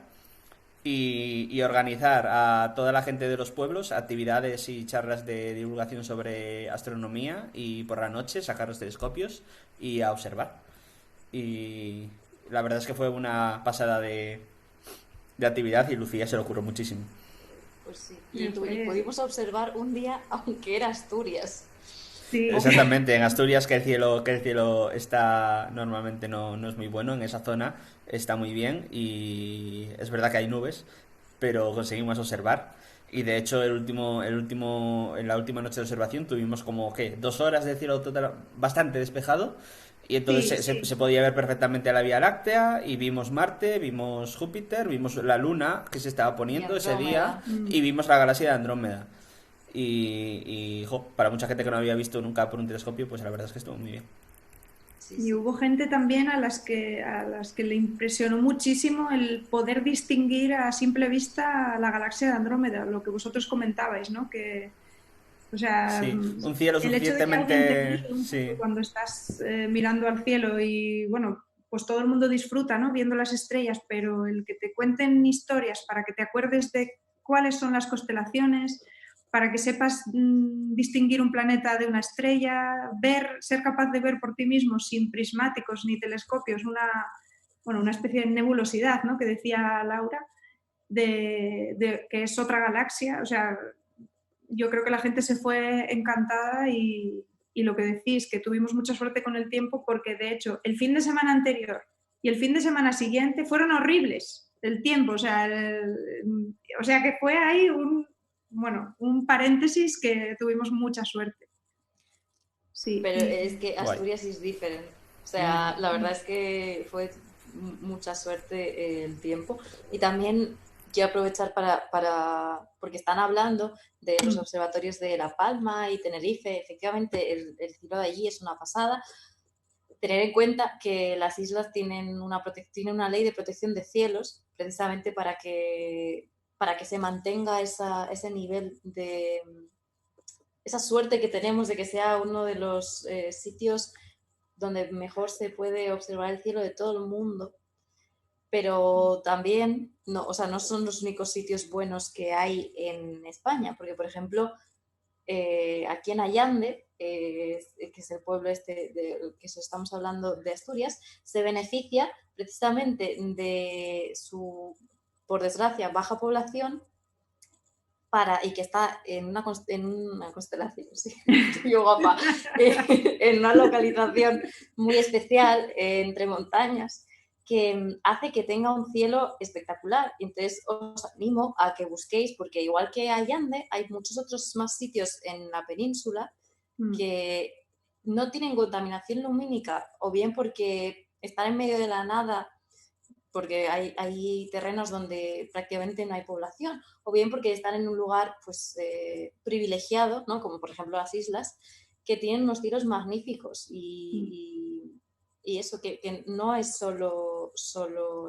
Y organizar a toda la gente de los pueblos actividades y charlas de divulgación sobre astronomía y por la noche sacar los telescopios y a observar. Y la verdad es que fue una pasada de actividad y Lucía se lo ocurrió muchísimo. Pues sí. Y pudimos observar un día, aunque era Asturias. Sí. Exactamente, en Asturias que el cielo está normalmente no es muy bueno, en esa zona está muy bien y es verdad que hay nubes, pero conseguimos observar. Y de hecho en la última noche de observación tuvimos como que 2 horas de cielo total, bastante despejado y entonces Sí, sí. se podía ver perfectamente la Vía Láctea y vimos Marte, vimos Júpiter, vimos la Luna que se estaba Y poniendo ese día Andrómeda. y vimos la galaxia de Andrómeda. Para mucha gente que no había visto nunca por un telescopio, pues la verdad es que estuvo muy bien. Sí, Y sí. hubo gente también a las que le impresionó muchísimo el poder distinguir a simple vista la galaxia de Andrómeda, lo que vosotros comentabais, ¿no? Que, o sea, Sí, un cielo el hecho de que alguien te suficientemente... guíe un poco Sí, cuando estás mirando al cielo y, bueno, pues todo el mundo disfruta, ¿no? Viendo las estrellas, pero el que te cuenten historias para que te acuerdes de cuáles son las constelaciones, para que sepas distinguir un planeta de una estrella, ser capaz de ver por ti mismo sin prismáticos ni telescopios bueno, una especie de nebulosidad, ¿no? Que decía Laura, que es otra galaxia. O sea, yo creo que la gente se fue encantada y lo que decís, que tuvimos mucha suerte con el tiempo porque de hecho el fin de semana anterior y el fin de semana siguiente fueron horribles el tiempo, o sea que fue ahí un paréntesis que tuvimos mucha suerte. Sí. Pero es que Asturias es diferente. O sea, la verdad es que fue mucha suerte el tiempo. Y también quiero aprovechar porque están hablando de los observatorios de La Palma y Tenerife. Efectivamente, el cielo de allí es una pasada. Tener en cuenta que las islas tienen una ley de protección de cielos, precisamente para que se mantenga ese nivel de esa suerte que tenemos de que sea uno de los sitios donde mejor se puede observar el cielo de todo el mundo. Pero también, no son los únicos sitios buenos que hay en España, porque, por ejemplo, aquí en Allande, que es el pueblo que estamos hablando de Asturias, se beneficia precisamente de su, por desgracia, baja población y que está en una constelación, sí, yo guapa, en una localización muy especial entre montañas, que hace que tenga un cielo espectacular. Entonces os animo a que busquéis, porque igual que Allande, hay muchos otros más sitios en la península que no tienen contaminación lumínica, o bien porque están en medio de la nada, porque hay terrenos donde prácticamente no hay población, o bien porque están en un lugar pues privilegiado, ¿no? Como por ejemplo las islas, que tienen unos cielos magníficos y eso, que no es solo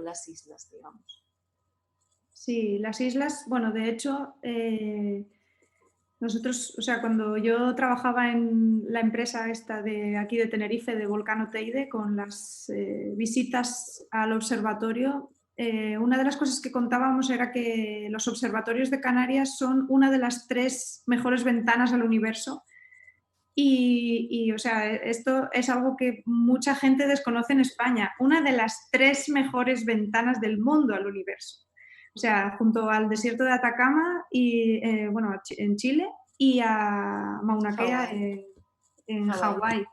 las islas, digamos. Sí, las islas, bueno, de hecho, nosotros, o sea, cuando yo trabajaba en la empresa esta de aquí de Tenerife, de Volcano Teide, con las visitas al observatorio, una de las cosas que contábamos era que los observatorios de Canarias son una de las 3 mejores ventanas al universo. Y, o sea, esto es algo que mucha gente desconoce en España. Una de las 3 mejores ventanas del mundo al universo. O sea, junto al desierto de Atacama y, en Chile, y a Mauna Kea en Hawái.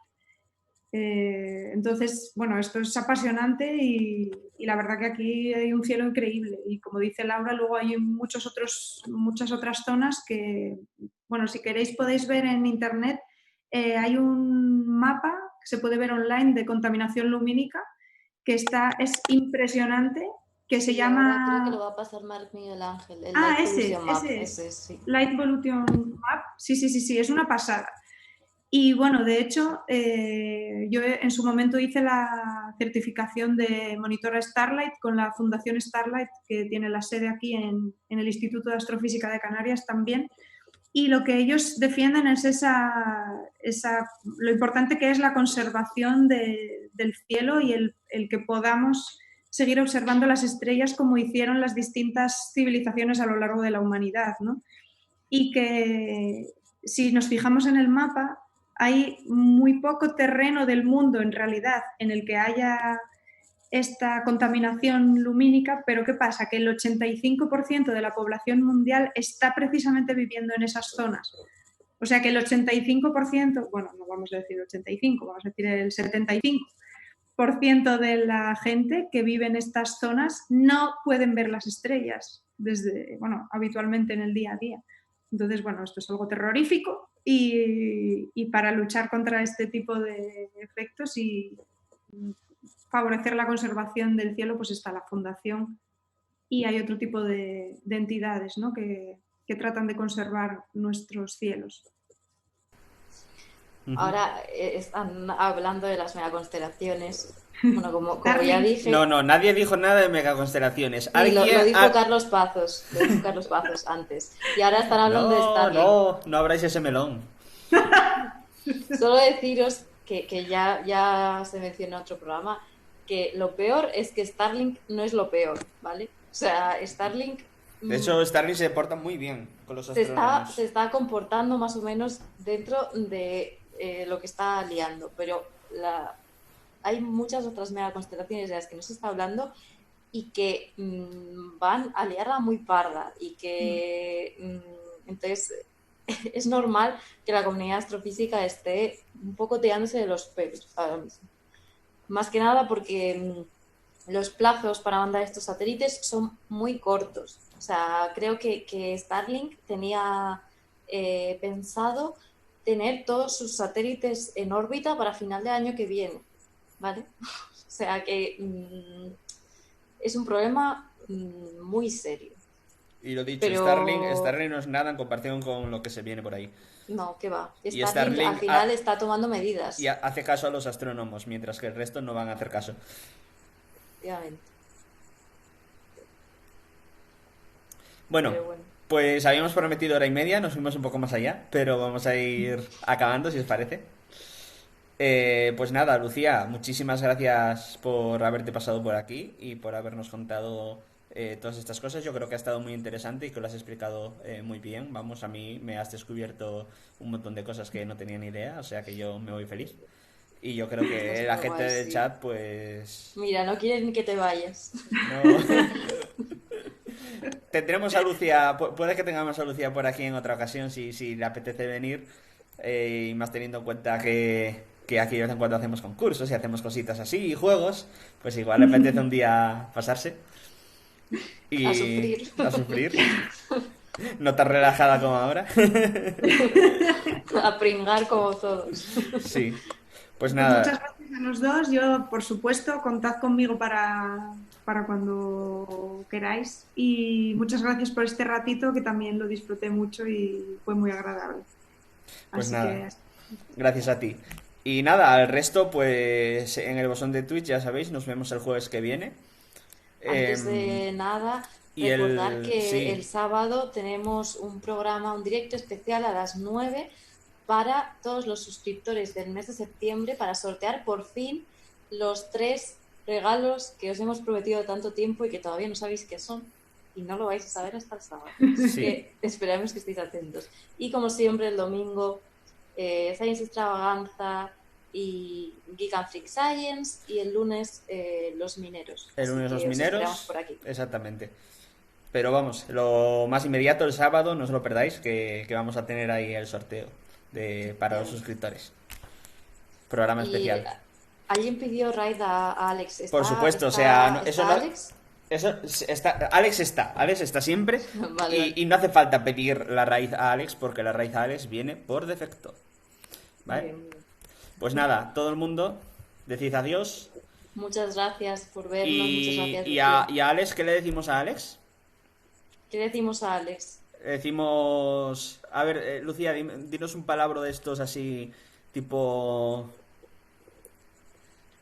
Entonces, bueno, esto es apasionante y la verdad que aquí hay un cielo increíble. Y como dice Laura, luego hay muchas otras zonas que, bueno, si queréis podéis ver en internet. Hay un mapa que se puede ver online de contaminación lumínica que es impresionante, que se llama... Creo que lo va a pasar Marc Miguel Ángel. El Light Pollution Map. Ese Sí. Light Pollution Map. Sí, es una pasada. Y bueno, de hecho, yo en su momento hice la certificación de monitora Starlight con la Fundación Starlight, que tiene la sede aquí en el Instituto de Astrofísica de Canarias también. Y lo que ellos defienden es lo importante que es la conservación del cielo y el que podamos seguir observando las estrellas como hicieron las distintas civilizaciones a lo largo de la humanidad, ¿no? Y que si nos fijamos en el mapa, hay muy poco terreno del mundo en realidad en el que haya esta contaminación lumínica, pero ¿qué pasa? Que el 85% de la población mundial está precisamente viviendo en esas zonas. O sea que el 85%, bueno, no vamos a decir 85, vamos a decir el 75% de la gente que vive en estas zonas no pueden ver las estrellas habitualmente en el día a día. Entonces, bueno, esto es algo terrorífico y para luchar contra este tipo de efectos y favorecer la conservación del cielo, pues está la Fundación y hay otro tipo de entidades, ¿no? que tratan de conservar nuestros cielos. Ahora están hablando de las megaconstelaciones. Bueno, como ya dije... No, nadie dijo nada de megaconstelaciones. Sí, lo dijo Carlos Pazos. Lo dijo Carlos Pazos antes. Y ahora están hablando de Starlink. No abráis ese melón. Solo deciros que ya se mencionó en otro programa, que lo peor es que Starlink no es lo peor, ¿vale? O sea, Starlink... De hecho, Starlink se porta muy bien con los astrónomos. Se está comportando más o menos dentro de lo que está liando, pero hay muchas otras megaconstelaciones de las que no se está hablando y que van a liarla muy parda y que entonces es normal que la comunidad astrofísica esté un poco tirándose de los pelos ahora mismo. Más que nada porque los plazos para mandar estos satélites son muy cortos. O sea, creo que Starlink tenía pensado tener todos sus satélites en órbita para final de año que viene, ¿vale? O sea que es un problema muy serio. Y lo dicho, Pero Starlink no es nada en comparación con lo que se viene por ahí. no, ¿qué va? Y Starlink al final está tomando medidas, y hace caso a los astrónomos, mientras que el resto no van a hacer caso. obviamente. Bueno, Pero bueno. pues habíamos prometido hora y media, nos fuimos un poco más allá, pero vamos a ir acabando, si os parece. Pues nada, Lucía, muchísimas gracias por haberte pasado por aquí y por habernos contado todas estas cosas. Yo creo que ha estado muy interesante y que lo has explicado muy bien. Vamos, a mí me has descubierto un montón de cosas que no tenía ni idea, o sea que yo me voy feliz. Y yo creo que Pues la muy gente guay, del sí. chat, pues... Mira, no quieren ni que te vayas. No... Tendremos a Lucía, puede que tengamos a Lucía por aquí en otra ocasión si le apetece venir, y más teniendo en cuenta que aquí de vez en cuando hacemos concursos y hacemos cositas así y juegos, pues igual le apetece un día pasarse A y sufrir. a sufrir, no tan relajada como ahora. A pringar como todos. Sí, pues Pues muchas nada, gracias a los dos. Yo, por supuesto, contad conmigo para cuando queráis. Y muchas gracias por este ratito que también lo disfruté mucho y fue muy agradable. pues Así nada, que gracias a ti. Y nada, al resto, pues en el bosón de Twitch, ya sabéis, nos vemos el jueves que viene. Antes Em, de nada, y recordar que el sí, sábado tenemos un programa, un directo especial a las 9 para todos los suscriptores del mes de septiembre para sortear por fin los 3 regalos que os hemos prometido tanto tiempo y que todavía no sabéis qué son. Y no lo vais a saber hasta el sábado. Así sí. que esperamos que estéis atentos. Y como siempre, el domingo, Science Extravaganza y Geek and Freak Science. Y el lunes, los mineros. El Así lunes los que os esperamos mineros, por aquí. exactamente. Pero vamos, lo más inmediato el sábado, no os lo perdáis, que vamos a tener ahí el sorteo para los suscriptores. Programa Y especial. alguien pidió raid a Alex. Por supuesto, o sea, eso ¿Está no, Alex? eso está, Alex está siempre Vale, vale. y no hace falta pedir la raíz a Alex porque la raíz a Alex viene por defecto. Muy ¿Vale? bien, muy bien. Pues nada, todo el mundo, decid adiós. Muchas gracias por vernos. Muchas gracias, Y a Alex, ¿qué le decimos a Alex? ¿Qué decimos a Alex? Le decimos... A ver, Lucía, dinos un palabra de estos así, tipo...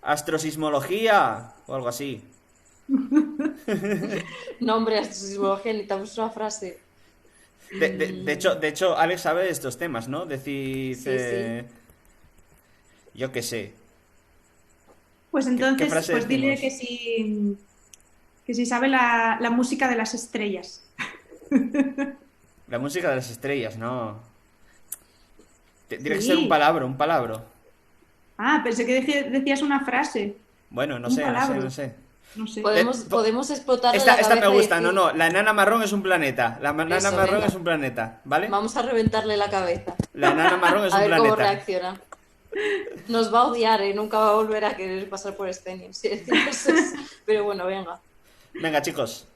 Astrosismología o algo así. Nombre, astrosismología, necesitamos una frase. De hecho, Alex sabe de estos temas, ¿no? Decid... Sí, sí. yo qué sé. pues ¿Qué entonces, frase pues dile decimos? que si sabe la música de las estrellas. La música de las estrellas, ¿no? Tiene que ser un Sí. palabra, un palabra. Ah, pensé que decías una frase. Bueno, no Un sé, no sé, palabra. no sé. No sé. Podemos explotarle Esta, la esta me cabeza y gusta, no, decir, no. La enana marrón es un planeta. La enana eso, marrón venga, es un planeta, ¿vale? vamos a reventarle la cabeza. La enana marrón es A un ver cómo planeta. reacciona. Nos va a odiar, ¿eh? Nunca va a volver a querer pasar por Stenium si decimos eso. Pero bueno, venga. Venga, chicos.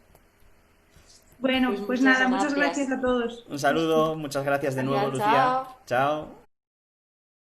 Bueno, Pues pues muchas nada, muchas gracias. gracias a todos. Un saludo, muchas gracias de nuevo, Genial, Lucía. chao. Chao.